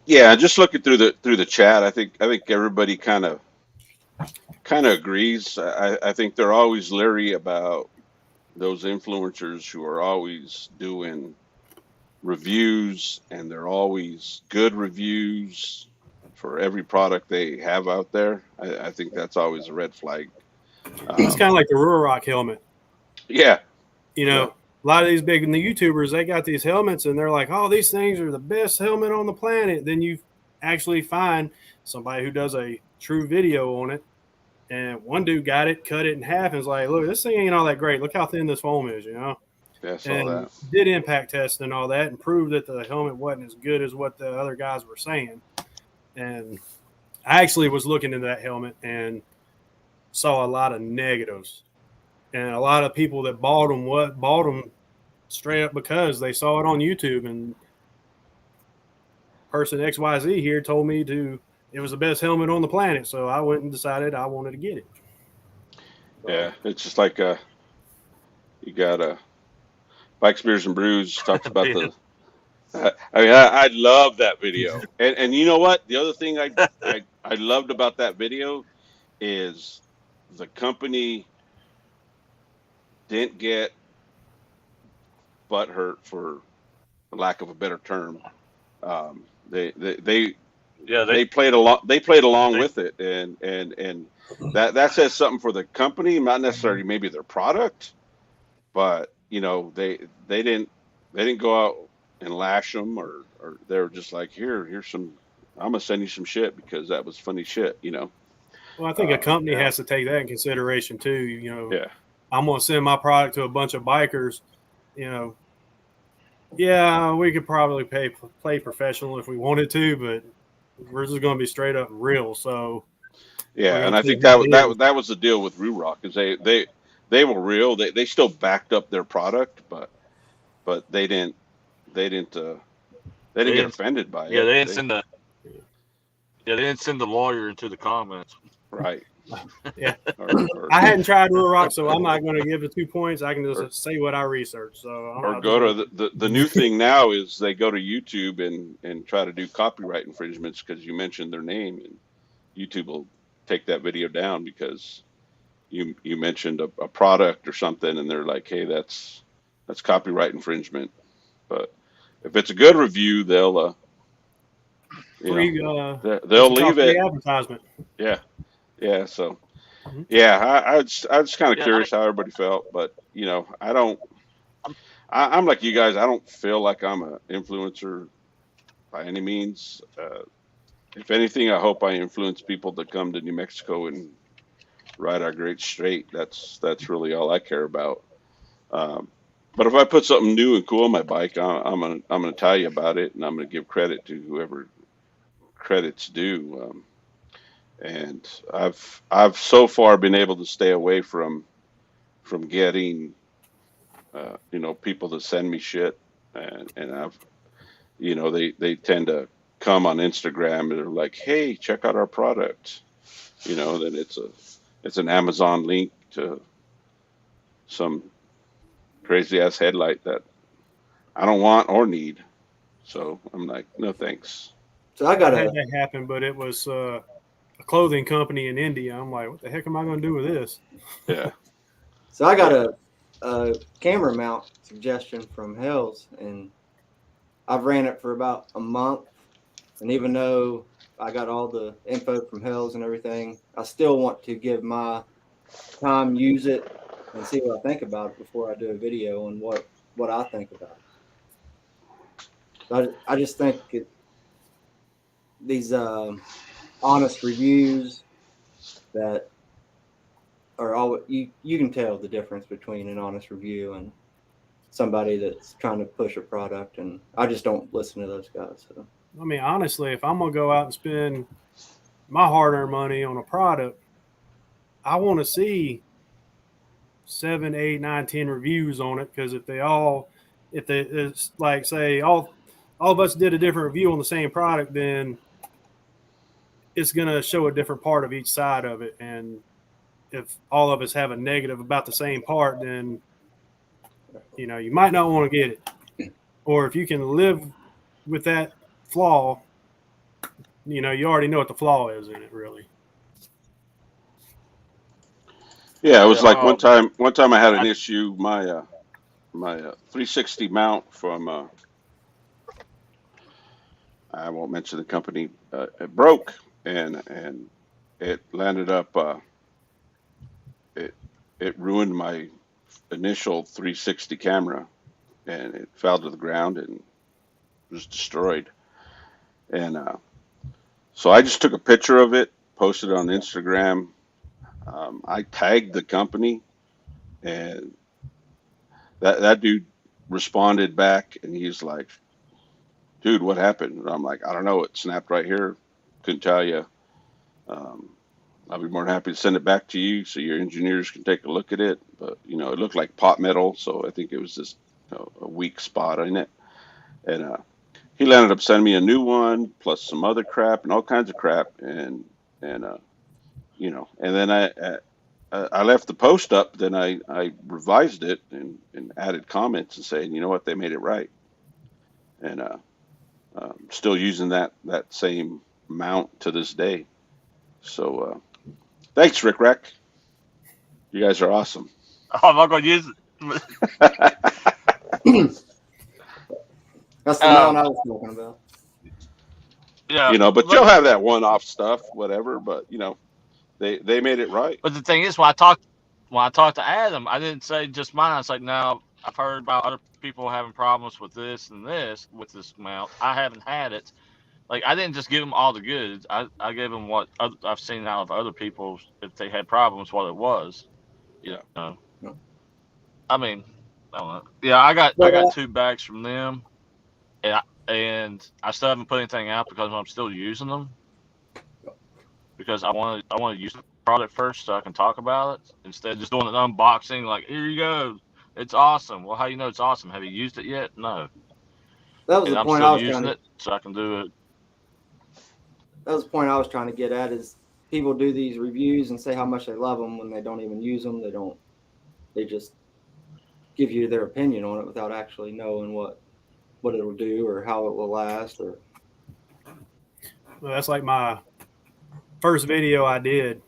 Yeah, just looking through the chat, I think everybody kind of agrees. I think they're always leery about those influencers who are always doing reviews, and they're always good reviews for every product they have out there. I think that's always a red flag. It's kind of like the Rural Rock helmet. Yeah. You know, a lot of these big YouTubers, they got these helmets and they're like, oh, these things are the best helmet on the planet. Then you actually find somebody who does a true video on it. And one dude got it, cut it in half, and was like, look, this thing ain't all that great. Look how thin this foam is, you know? Yeah, I saw and that. Did impact testing and all that and proved that the helmet wasn't as good as what the other guys were saying. And I actually was looking into that helmet and saw a lot of negatives. And a lot of people that bought them straight up because they saw it on YouTube. And person XYZ here told me it was the best helmet on the planet. So I went and decided I wanted to get it. Yeah, it's just like you got Bikes, Beers, and Brews talks about the. I love that video, and you know what? The other thing I loved about that video is the company didn't get butthurt, for lack of a better term. They played along. They played along with it, and that says something for the company, not necessarily maybe their product, but they didn't go out and lash them, or they were just like, here's some. I'm gonna send you some shit because that was funny shit. Well, I think a company has to take that in consideration too. Yeah. I'm going to send my product to a bunch of bikers. Yeah, we could probably play professional if we wanted to, but we're just going to be straight up real. So yeah, and I think that was the deal with Rurock, is they were real. They still backed up their product, but they didn't get offended by it. Yeah, they didn't send the lawyer into the comments. Right. Yeah. I hadn't tried Rurock, so I'm not going to give it 2 points. I can just say what I researched. So go to the new thing now is they go to YouTube and try to do copyright infringements because you mentioned their name, and YouTube will take that video down because you mentioned a product or something, and they're like, hey, that's copyright infringement. But if it's a good review, they'll leave it. Advertisement. Yeah. So, yeah, I was kind of curious how everybody felt, but I'm like you guys. I don't feel like I'm an influencer by any means. If anything, I hope I influence people to come to New Mexico and ride our great straight. That's really all I care about. But if I put something new and cool on my bike, I'm gonna tell you about it, and I'm gonna give credit to whoever credit's due. And I've so far been able to stay away from getting people to send me shit, and I've they tend to come on Instagram and they're like, hey, check out our product, then it's an Amazon link to some crazy ass headlight that I don't want or need. So I'm like, no thanks. So I had that happen, but it was a clothing company in India. I'm like, what the heck am I going to do with this? Yeah. So I got a camera mount suggestion from Hells, and I've ran it for about a month. And even though I got all the info from Hells and everything, I still want to give my time, use it, and see what I think about it before I do a video on what I think about it. I just think these honest reviews that are all you can tell the difference between an honest review and somebody that's trying to push a product, and I just don't listen to those guys. So. I mean, honestly, if I'm gonna go out and spend my hard-earned money on a product, I want to see 7, 8, 9, 10 reviews on it, because if it's like, say, all of us did a different review on the same product, then it's going to show a different part of each side of it. And if all of us have a negative about the same part, then, you might not want to get it. Or if you can live with that flaw, you already know what the flaw is in it, really. Yeah, it was like one time I had an issue. My 360 mount from I won't mention the company. It broke, and it landed up. It ruined my initial 360 camera, and it fell to the ground and was destroyed. And so I just took a picture of it, posted it on Instagram. I tagged the company, and that dude responded back, and he's like, dude, what happened? And I'm like, I don't know. It snapped right here. Couldn't tell you. I'll be more than happy to send it back to you so your engineers can take a look at it. But, it looked like pot metal, so I think it was just a weak spot in it. And he ended up sending me a new one plus some other crap and all kinds of crap, and you know, and then I left the post up. Then I revised it and added comments and saying, you know what, they made it right, and still using that same mount to this day. So thanks, Rick Rack. You guys are awesome. Oh, I'm not going to use it. That's the mount I was talking about. Yeah, You know, but you'll have that one-off stuff, whatever. But you know, they made it right. But the thing is, when I talked to Adam, I didn't say just mine. I was like, no, I've heard about other people having problems with this and this with this mount. I haven't had it. Like, I didn't just give them all the goods. I gave them what I've seen out of other people. If they had problems, what it was. You know. Yeah. I mean, I don't know. Yeah, I got 2 bags from them, and I still haven't put anything out because I'm still using them. Because I want to use the product first so I can talk about it instead of just doing an unboxing. Like, here you go, it's awesome. Well, how do you know it's awesome? Have you used it yet? No. That was And the I'm point I still was using trying it, so I can do it. That was the point I was trying to get at. Is people do these reviews and say how much they love them when they don't even use them. They just give you their opinion on it without actually knowing what it'll do or how it will last. Or Well, that's like my first video I did.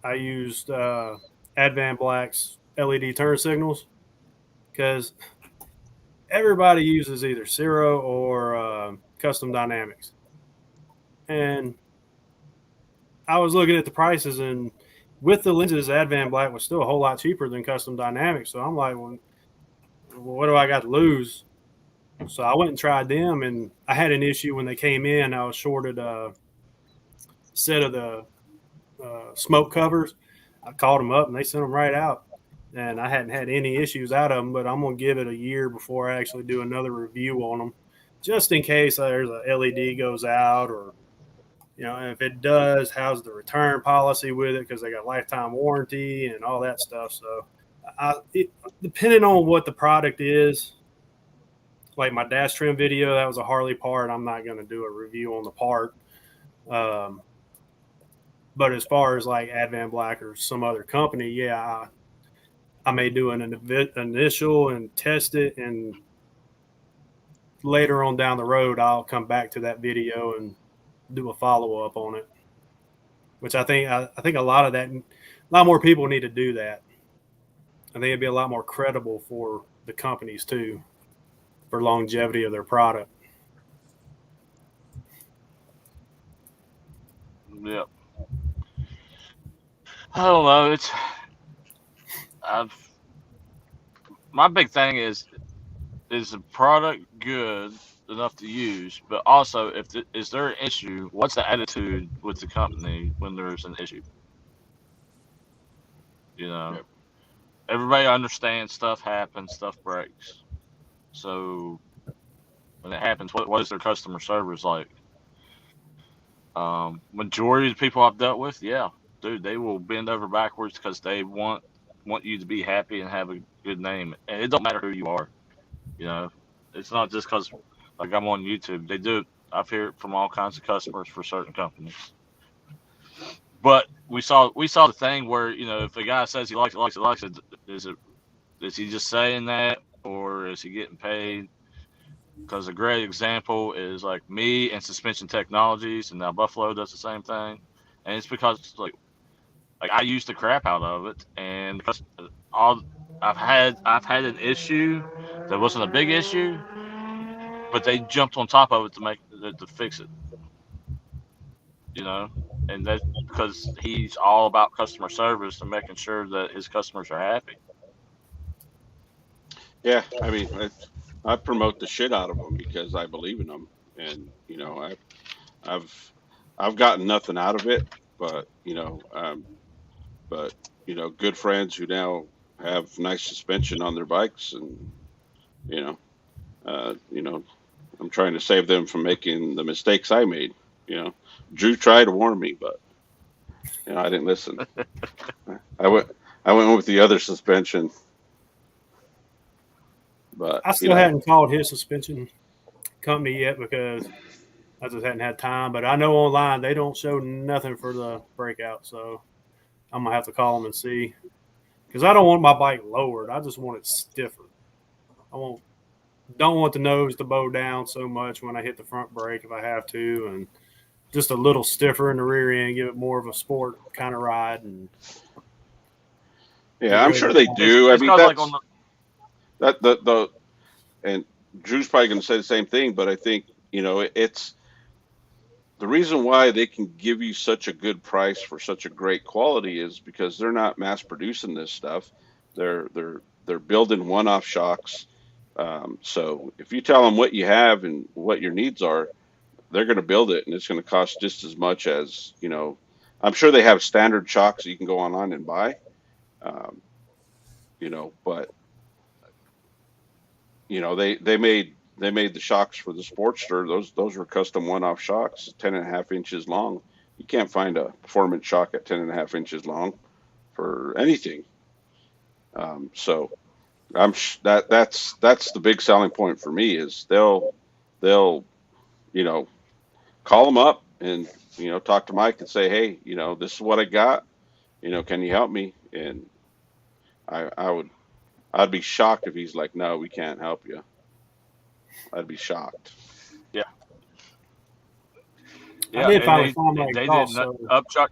I used Advan Black's LED turn signals because everybody uses either Zero or Custom Dynamics. And I was looking at the prices, and with the lenses, Advan Black was still a whole lot cheaper than Custom Dynamics. So I'm like, well, what do I got to lose? So I went and tried them, and I had an issue when they came in. I was shorted a set of the smoke covers. I called them up, and they sent them right out. And I hadn't had any issues out of them, but I'm going to give it a year before I actually do another review on them, just in case there's a LED goes out, or, you know, and if it does, how's the return policy with it, because they got lifetime warranty and all that stuff. So depending on what the product is, like my dash trim video, that was a Harley part. I'm not going to do a review on the part. But as far as like Advan Black or some other company, yeah, I may do an initial and test it, and later on down the road, I'll come back to that video and do a follow up on it. Which I think a lot more people need to do that. I think it'd be a lot more credible for the companies too, for longevity of their product. Yep. I don't know. My big thing is the product good enough to use, but also is there an issue? What's the attitude with the company when there's an issue? You know, Yep. Everybody understands stuff happens, stuff breaks. So when it happens, what is their customer service like? Majority of the people I've dealt with, yeah, dude, they will bend over backwards because they want you to be happy and have a good name. And it don't matter who you are. You know, it's not just because like I'm on YouTube. They do it. I've heard it from all kinds of customers for certain companies. But we saw the thing where, you know, if a guy says he likes it, is he just saying that, or is he getting paid? Because a great example is like me and Suspension Technologies, and now Elbuffalo does the same thing, and it's because like I used the crap out of it, and because I've had an issue that wasn't a big issue, but they jumped on top of it to fix it, you know, and that's because he's all about customer service and making sure that his customers are happy. Yeah, I mean, I promote the shit out of them because I believe in them, and you know, I've gotten nothing out of it, but you know, good friends who now have nice suspension on their bikes, and you know, I'm trying to save them from making the mistakes I made. You know, Drew tried to warn me, but you know, I didn't listen. I went with the other suspension. But I still hadn't called his suspension company yet because I just hadn't had time. But I know online they don't show nothing for the breakout, so I'm gonna have to call them and see. Because I don't want my bike lowered. I just want it stiffer. Don't want the nose to bow down so much when I hit the front brake if I have to, and just a little stiffer in the rear end, give it more of a sport kind of ride. And yeah, I'm sure they do. I mean, like the and Drew's probably going to say the same thing, but I think, you know, it's the reason why they can give you such a good price for such a great quality is because they're not mass producing this stuff. They're building one-off shocks. So if you tell them what you have and what your needs are, they're going to build it, and it's going to cost just as much as, you know, I'm sure they have standard shocks that you can go online and buy, you know, but you know, they made the shocks for the Sportster. Those were custom one-off shocks, 10.5 inches long. You can't find a performance shock at 10.5 inches long for anything. So that's the big selling point for me is they'll you know, call them up and, you know, talk to Mike and say, hey, you know, this is what I got, you know, can you help me? And I'd be shocked if he's like, no, we can't help you. I'd be shocked. Yeah. I did finally find my they exhaust, didn't so upcharge.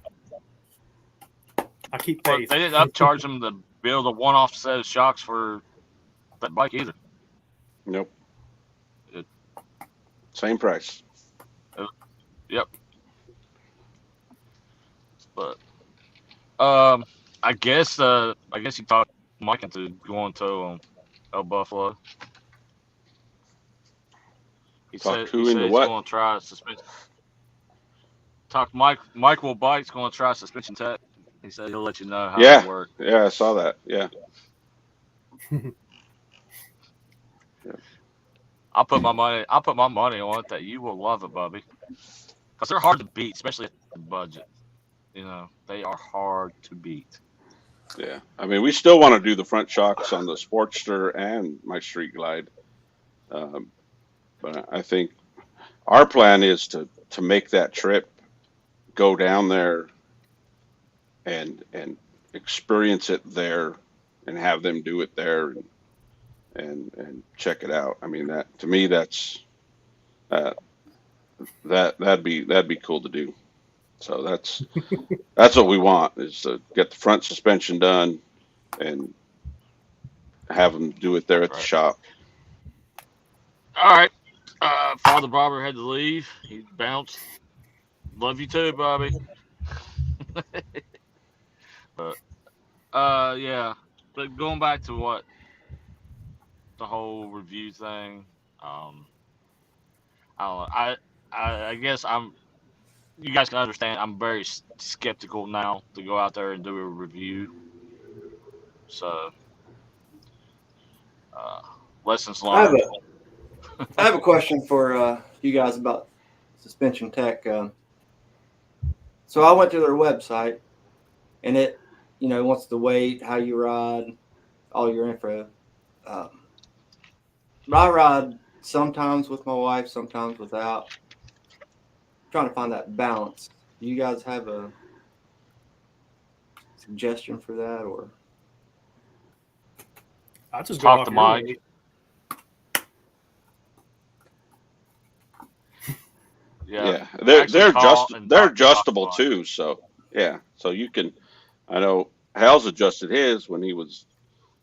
I keep Well, faith. they didn't upcharge them to build a one-off set of shocks for that bike either. Nope. Same price. Yep. But I guess you talked Mike into going to Elbuffalo. He said he's going to try suspension. Talk Mike will bike's going to try suspension tech. He said he'll let you know how it works. Yeah, I saw that. Yeah. I'll put my money on it that you will love it, Bubby. Because they're hard to beat, especially at the budget. You know, they are hard to beat. Yeah. I mean, we still want to do the front shocks on the Sportster and my Street Glide. But I think our plan is to make that trip, go down there and experience it there and have them do it there and check it out. I mean, that to me, that'd be cool to do. So that's what we want is to get the front suspension done and have them do it there at the shop. All right. Father Barber had to leave. He bounced. Love you too, Bobby. But yeah. But going back to what the whole review thing, I don't know. I guess you guys can understand I'm very skeptical now to go out there and do a review. So lessons learned. I have a question for you guys about suspension tech. So I went to their website, and it, you know, wants the weight, how you ride, all your info. But I ride sometimes with my wife, sometimes without. I'm trying to find that balance. Do you guys have a suggestion for that, or? I just talk to Mike. Weight. Yeah, they're adjustable too. So yeah, so you can. I know Hal's adjusted his when he was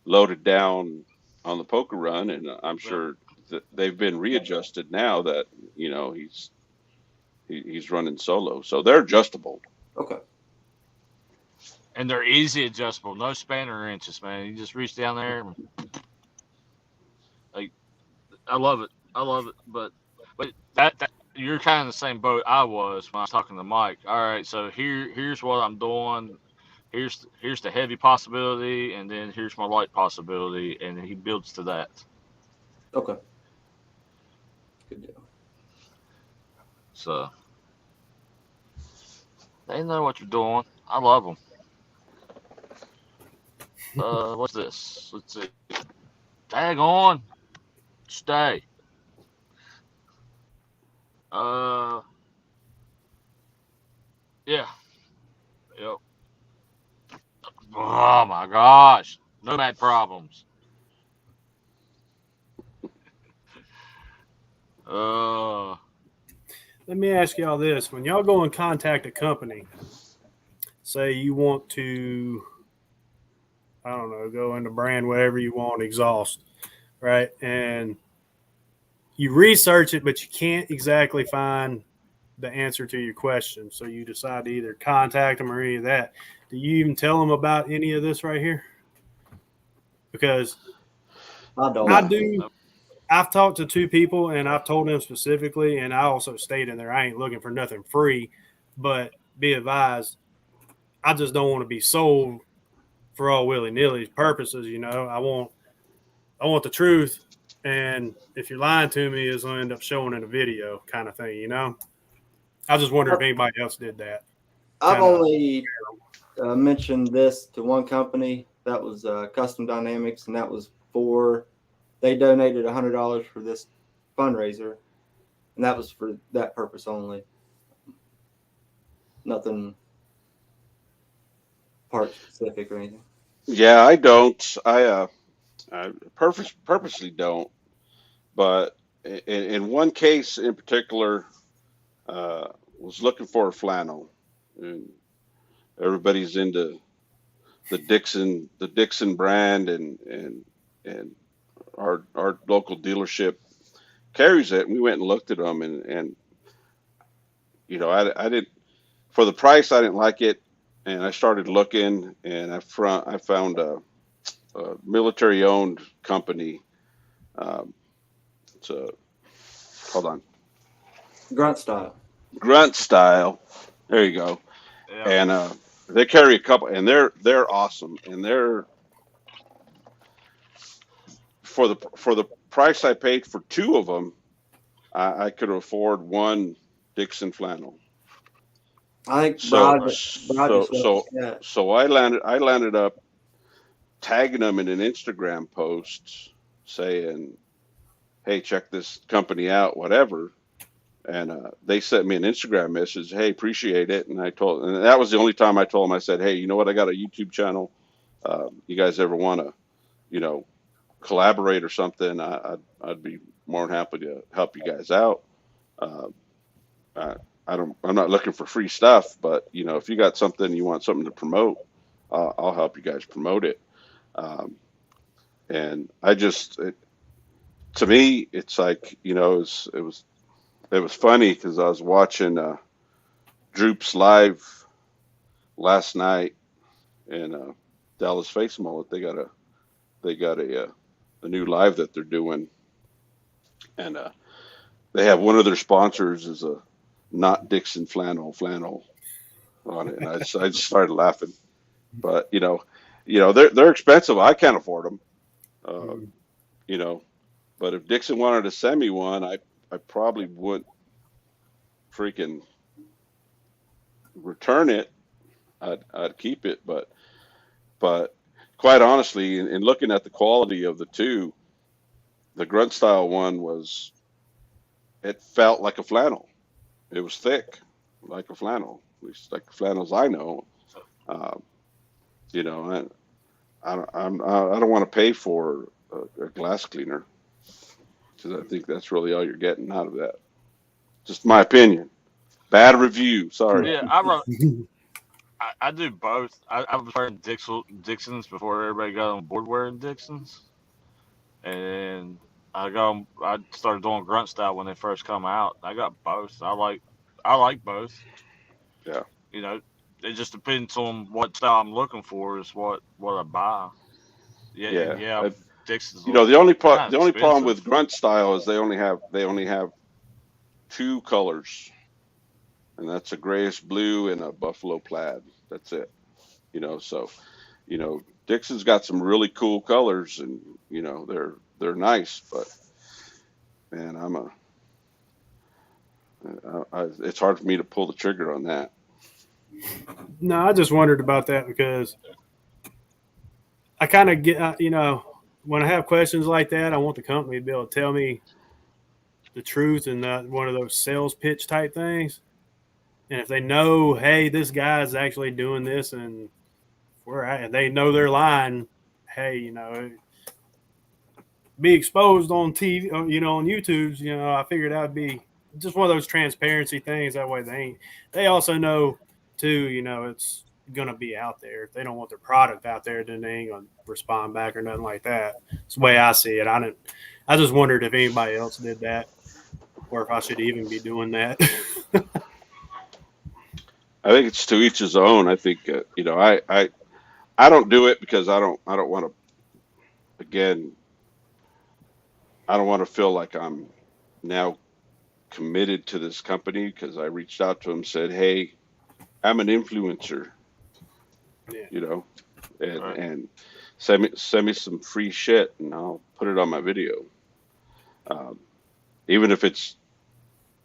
loaded down on the poker run, and I'm sure that they've been readjusted now that, you know, he's running solo. So they're adjustable. Okay. And they're easy adjustable, no spanner inches, man. You just reach down there. Like, I love it, but that you're kind of in the same boat I was when I was talking to Mike. All right, so here's what I'm doing. Here's the heavy possibility, and then here's my light possibility, and he builds to that. Okay. Good deal. So they know what you're doing. I love them. What's this? Let's see. Tag on. Stay. Yeah. Yep. Oh my gosh. Nomad problems. Let me ask y'all this. When y'all go and contact a company, say you want to, I don't know, go into brand whatever you want, exhaust, right? And you research it, but you can't exactly find the answer to your question. So you decide to either contact them or any of that. Do you even tell them about any of this right here? Because I don't. I do. I've talked to two people and I've told them specifically, and I also state in there I ain't looking for nothing free, but be advised, I just don't want to be sold for all willy-nilly purposes. You know, I want the truth, and if you're lying to me, it's gonna end up showing in a video, kind of thing. You know, I just wonder if anybody else did that. I've only mentioned this to one company. That was Custom Dynamics, and that was they donated $100 for this fundraiser, and that was for that purpose only. Nothing part specific or anything. Yeah, I don't. I purposely don't. But in one case in particular, was looking for a flannel, and everybody's into the Dixon brand, and our local dealership carries it. And we went and looked at them, and you know, I didn't, for the price, I didn't like it, and I started looking, and I found a military owned company. Hold on. Grunt style. There you go. Yeah. And they carry a couple, and they're awesome, and they're for the price I paid for two of them, I could afford one Dixon flannel. I think so I landed up tagging them in an Instagram post saying, "Hey, check this company out, whatever." And they sent me an Instagram message, "Hey, appreciate it." And and that was the only time I told them. I said, "Hey, you know what? I got a YouTube channel. You guys ever want to, collaborate or something? I'd be more than happy to help you guys out. I'm not looking for free stuff, but if you got something you want something to promote, I'll help you guys promote it." And to me, it's like, it was funny because I was watching Droop's live last night in Dallas Face Mullet. They got a new live that they're doing, and they have one of their sponsors is a not Dixon flannel on it, and I just started laughing. But they're expensive. I can't afford them. But if Dixon wanted to send me one, I probably wouldn't freaking return it. I'd keep it, but quite honestly, in looking at the quality of the two, the grunt style one it felt like a flannel. It was thick, like a flannel, at least like the flannels I know. I don't want to pay for a glass cleaner, because I think that's really all you're getting out of that. Just my opinion. Bad review. Sorry. Yeah, I do both. I was wearing Dixons before everybody got on board wearing Dixons, and I started doing grunt style when they first come out. I got both. I like both. Yeah. It just depends on what style I'm looking for is what I buy. Yeah. Dixons. The only problem with grunt style is they only have two colors, and that's a grayish blue and a buffalo plaid. That's it. Dixon's got some really cool colors, and they're nice, but man, it's hard for me to pull the trigger on that. No, I just wondered about that because I kind of get, when I have questions like that, I want the company to be able to tell me the truth and not one of those sales pitch type things. And if they know, hey, this guy's actually doing this, and they know their line, hey, you know, be exposed on TV, you know, on YouTube's, you know, I figured that would be just one of those transparency things. That way they also know too, you know, it's going to be out there. If they don't want their product out there, then they ain't going to respond back or nothing like that. It's the way I see it. I just wondered if anybody else did that or if I should even be doing that. I think it's to each his own. I think, you know, I don't do it because I don't want to, again, I don't want to feel like I'm now committed to this company, because I reached out to him, said, hey, I'm an influencer, you know, and send me some free shit and I'll put it on my video. Even if it's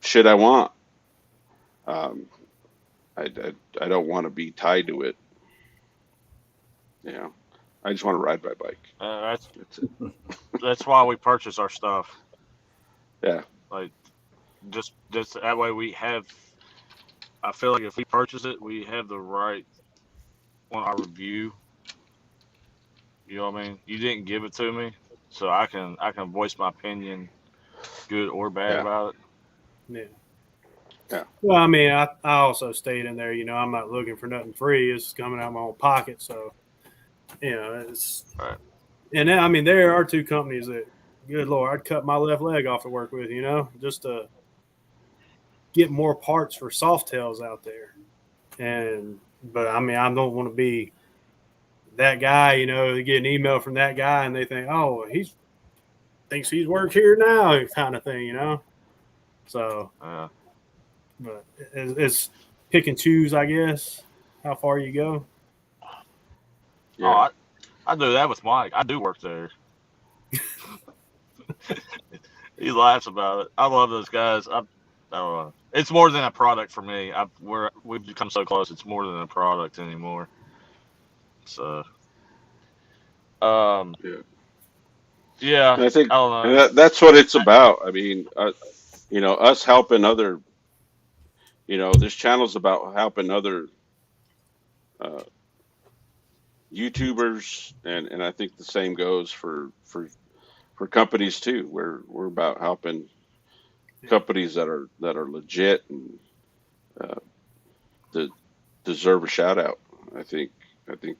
shit I want. I don't want to be tied to it. You know, I just want to ride my bike. That's it. That's why we purchase our stuff. Yeah. Like, just that way we have. I feel like if we purchase it, we have the right on our review. You know what I mean? You didn't give it to me, so I can voice my opinion, good or bad, about it. Yeah. Well, I mean, I also stayed in there. You know, I'm not looking for nothing free. It's coming out of my own pocket, so you know, it's right. And then, I mean, there are two companies that, good Lord, I'd cut my left leg off to work with, you know, just to get more parts for soft tails out there. But I mean, I don't want to be that guy, you know, they get an email from that guy and they think, oh, thinks he's worked here now, kind of thing, you know? So, but it's pick and choose, I guess, how far you go. Yeah. Oh, I do that with Mike. I do work there. He laughs about it. I love those guys. I don't know. It's more than a product for me. We've become so close. It's more than a product anymore. So, yeah. And I think I don't know. that's what it's about. I mean, you know, us helping other. You know, this channel's about helping other YouTubers, and I think the same goes for companies too. We're about helping companies that are legit and that deserve a shout out. I think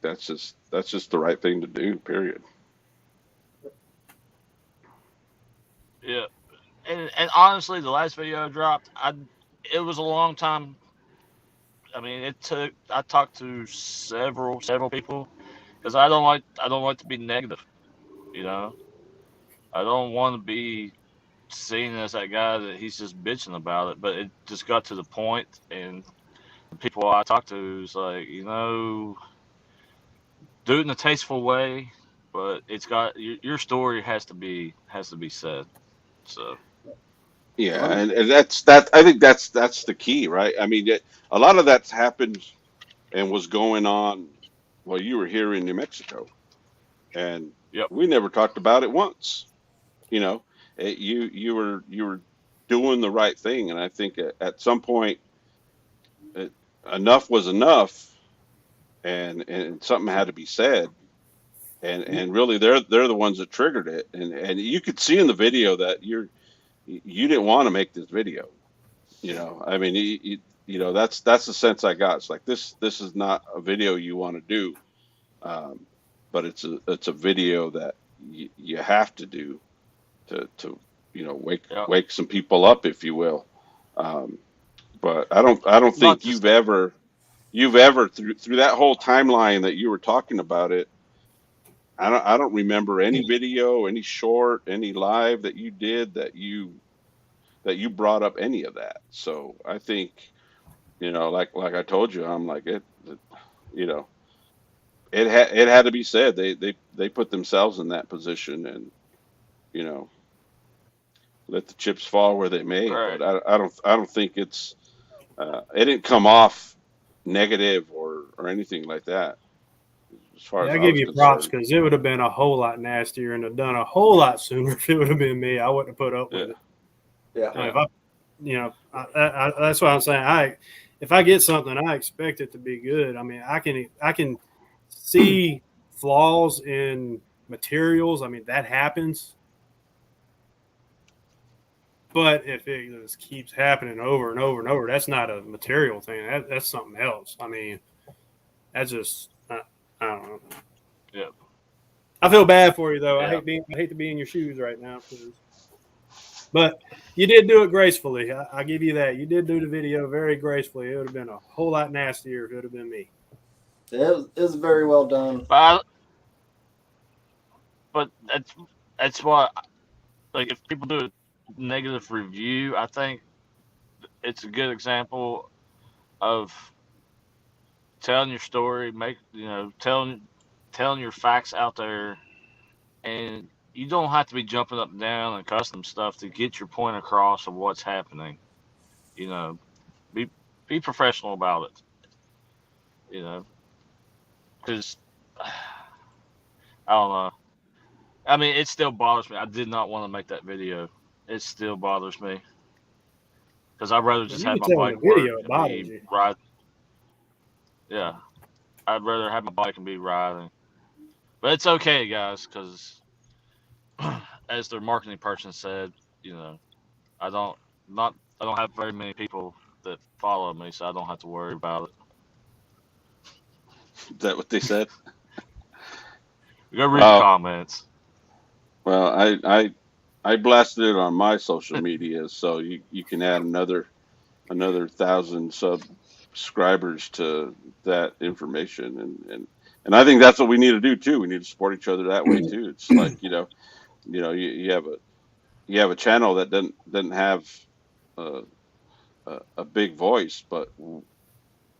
that's just the right thing to do. Period. Yeah, and honestly, the last video I dropped, it was a long time. I mean, I talked to several people because I don't like to be negative. You know, I don't want to be seen as that guy that he's just bitching about it. But it just got to the point, and the people I talked to was like, you know, do it in a tasteful way, but it's got your story has to be said. So. Yeah, and that's I think that's the key, right? I mean, a lot of that's happened and was going on while you were here in New Mexico, and we never talked about it once. You know, you were doing the right thing, and I think at some point, enough was enough, and something had to be said, and really they're the ones that triggered it, and you could see in the video that you didn't want to make this video. You know, I mean, you know, that's the sense I got. It's like this is not a video you want to do, but it's a video that you have to do to you know wake some people up, if you will. But I don't think you've ever through that whole timeline that you were talking about it. I don't remember any video, any short, any live that you did that you brought up any of that. So I think, you know, like I told you, I'm like it you know, it had to be said. They put themselves in that position, and you know, let the chips fall where they may. Right. But I don't think it didn't come off negative or anything like that. As far as I give you props, because it would have been a whole lot nastier and have done a whole lot sooner if it would have been me. I wouldn't have put up with it. Yeah. If I, that's what I'm saying. If I get something, I expect it to be good. I mean, I can see flaws in materials. I mean, that happens. But if it just keeps happening over and over and over, that's not a material thing. That's something else. I mean, that's just I don't know. Yeah. I feel bad for you though. Yeah. I hate to be in your shoes right now. But you did do it gracefully. I give you that. You did do the video very gracefully. It would have been a whole lot nastier if it would have been me. It was very well done. But that's why, like, if people do a negative review, I think it's a good example of telling your story, telling your facts out there, and you don't have to be jumping up and down and custom stuff to get your point across of what's happening. You know, be professional about it. You know, because I don't know. I mean, it still bothers me. I did not want to make that video. It still bothers me because I'd rather just have my bike work and be riding. Yeah, I'd rather have my bike and be riding. But it's okay, guys, because as their marketing person said, I don't have very many people that follow me, so I don't have to worry about it. Is that what they said? Go read the comments. Well, I blasted it on my social media, so you can add another 1,000 subscribers to that information, and I think that's what we need to do too. We need to support each other that way too. It's like you have a channel that doesn't have a big voice, but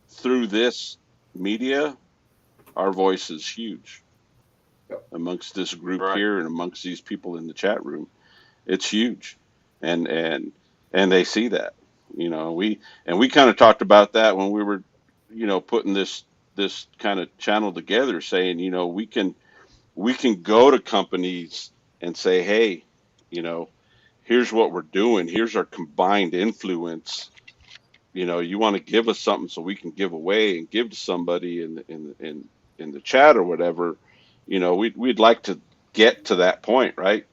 through this media, our voice is huge amongst this group here and amongst these people in the chat room. It's huge, and they see that. We kind of talked about that when we were putting this kind of channel together, saying we can go to companies and say, hey, here's what we're doing, here's our combined influence, you want to give us something so we can give away and give to somebody in the chat or whatever. We'd like to get to that point, right?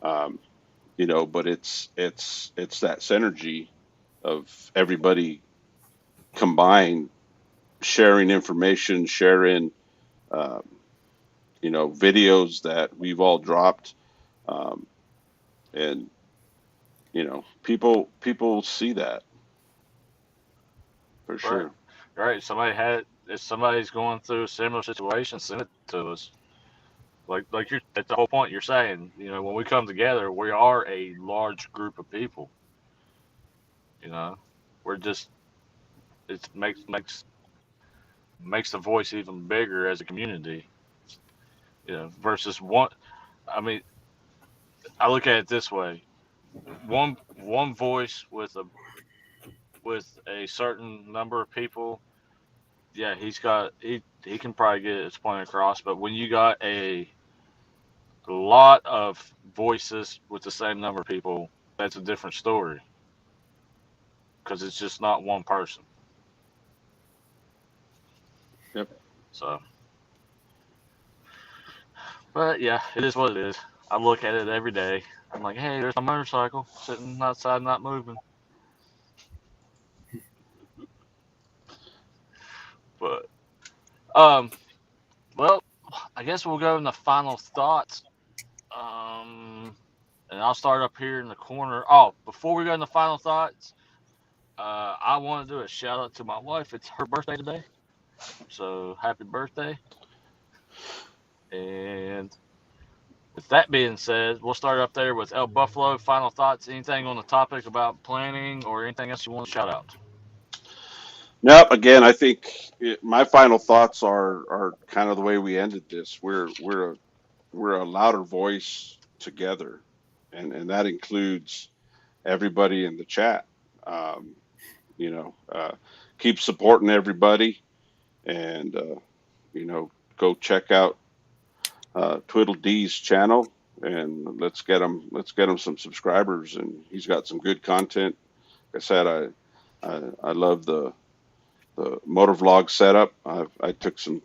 But it's that synergy of everybody combined, sharing information, sharing videos that we've all dropped, and people see that for sure. Right. If somebody's going through a similar situation, send it to us. Like that's the whole point you're saying. When we come together, we are a large group of people. We're just, it makes the voice even bigger as a community. Versus one. I mean, I look at it this way: one voice with a certain number of people. Yeah, he can probably get his point across. But when you got a lot of voices with the same number of people, that's a different story. Because it's just not one person. Yep. So, but yeah, it is what it is. I look at it every day. I'm like, hey, there's my motorcycle sitting outside, not moving. But, well, I guess we'll go into final thoughts. And I'll start up here in the corner. Oh, before we go into final thoughts, I want to do a shout out to my wife. It's her birthday today. So happy birthday. And with that being said, we'll start up there with Elbuffalo. Final thoughts, anything on the topic about planning or anything else you want to shout out? Nope. Again, I think my final thoughts are kind of the way we ended this. We're a louder voice together, and that includes everybody in the chat. Keep supporting everybody, and go check out Tweedle D's channel. and let's get him some subscribers. And he's got some good content. Like I said, I love the motovlog setup. I took some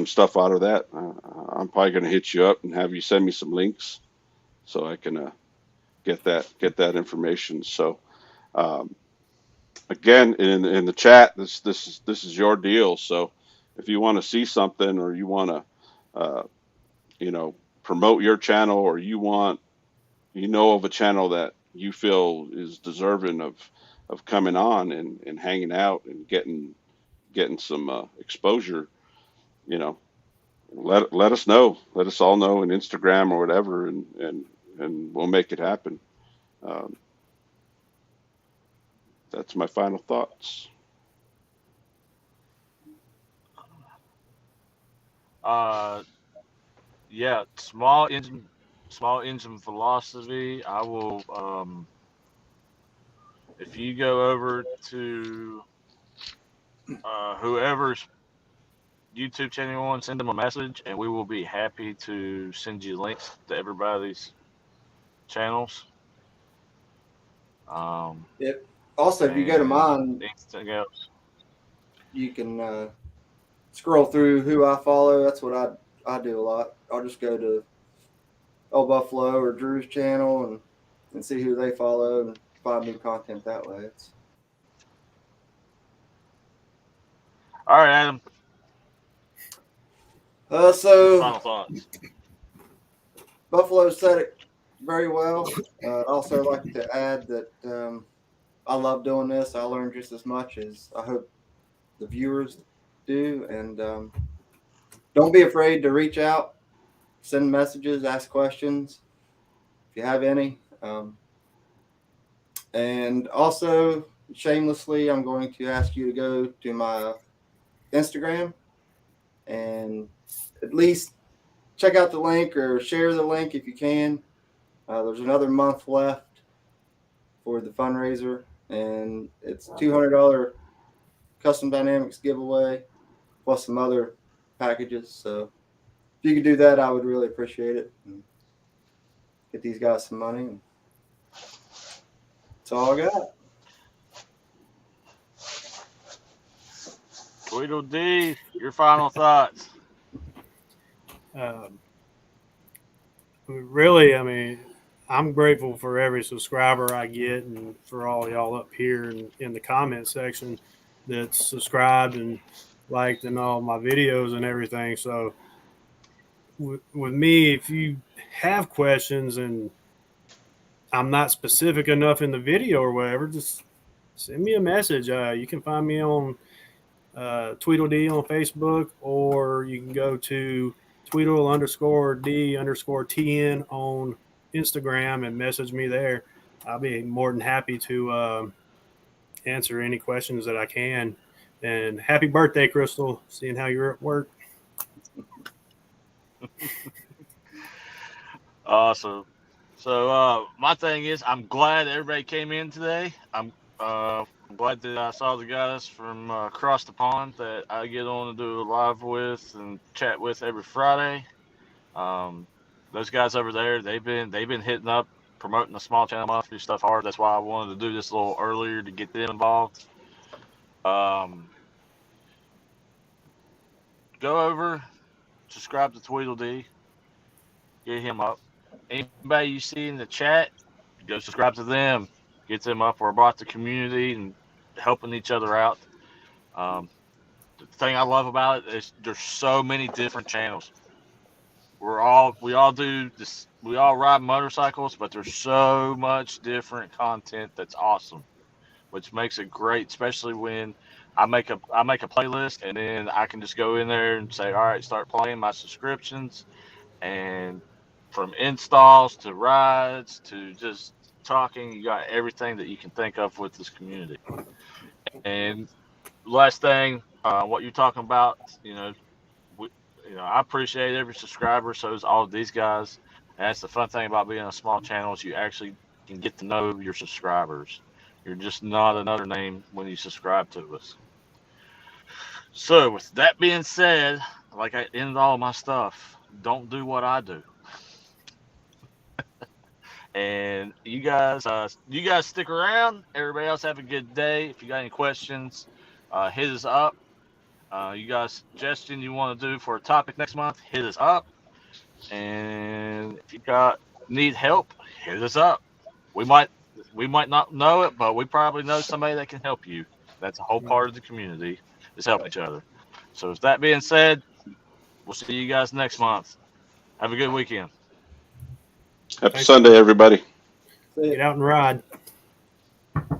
stuff out of that. I'm probably going to hit you up and have you send me some links so I can get that information. So again, in the chat, this is your deal. So if you want to see something, or you want to promote your channel, or you know of a channel that you feel is deserving of coming on and hanging out and getting some exposure, let us know. Let us all know in Instagram or whatever, and we'll make it happen. That's my final thoughts. Yeah, small engine velocity. I will. If you go over to whoever's YouTube channel you want, send them a message, and we will be happy to send you links to everybody's channels. Yep. Also, if you go to mine, anything else, you can scroll through who I follow. That's what I do a lot. I'll just go to Elbuffalo or Drew's channel and see who they follow and find new content that way. all right, Adam. So Final thoughts. Buffalo said it very well. I'd also like to add that I love doing this. I learn just as much as I hope the viewers do. And don't be afraid to reach out, send messages, ask questions if you have any. And also, shamelessly, I'm going to ask you to go to my Instagram and at least check out the link or share the link if you can. There's another month left for the fundraiser, and it's $200 Custom Dynamics giveaway plus some other packages. So if you could do that, I would really appreciate it. And get these guys some money. That's all I got. Tweedle D, your final thoughts. Really, I mean, I'm grateful for every subscriber I get, and for all y'all up here and in the comment section that's subscribed and liked and all my videos and everything. So with me, if you have questions and I'm not specific enough in the video or whatever, just send me a message. You can find me on Tweedle D on Facebook, or you can go to Tweedle_D_TN on Instagram and message me there. I'll be more than happy to answer any questions that I can. And happy birthday, Crystal, seeing how you're at work. Awesome. So my thing is, I'm glad everybody came in today. I'm glad that I saw the guys from across the pond that I get on to do a live with and chat with every Friday. Those guys over there, they've been hitting up, promoting the small channel Mafia stuff hard. That's why I wanted to do this a little earlier to get them involved. Go over, subscribe to Tweedle D, get him up. Anybody you see in the chat, go subscribe to them, get them up. We're about the community and helping each other out. The thing I love about it is there's so many different channels. We all do this. We all ride motorcycles, but there's so much different content that's awesome, which makes it great, especially when I make a playlist and then I can just go in there and say, all right, start playing my subscriptions, and from installs to rides to just talking, you got everything that you can think of with this community. And last thing, what you're talking about, I appreciate every subscriber. So is all of these guys. And that's the fun thing about being a small channel, is you actually can get to know your subscribers. You're just not another name when you subscribe to us. So with that being said, like I ended all my stuff, don't do what I do. And you guys stick around. Everybody else have a good day. If you got any questions, hit us up. You got a suggestion you want to do for a topic next month, hit us up. And if you need help, hit us up. We might not know it, but we probably know somebody that can help you. That's a whole part of the community is helping each other. So with that being said, we'll see you guys next month. Have a good weekend. Happy Sunday, everybody. Get out and ride.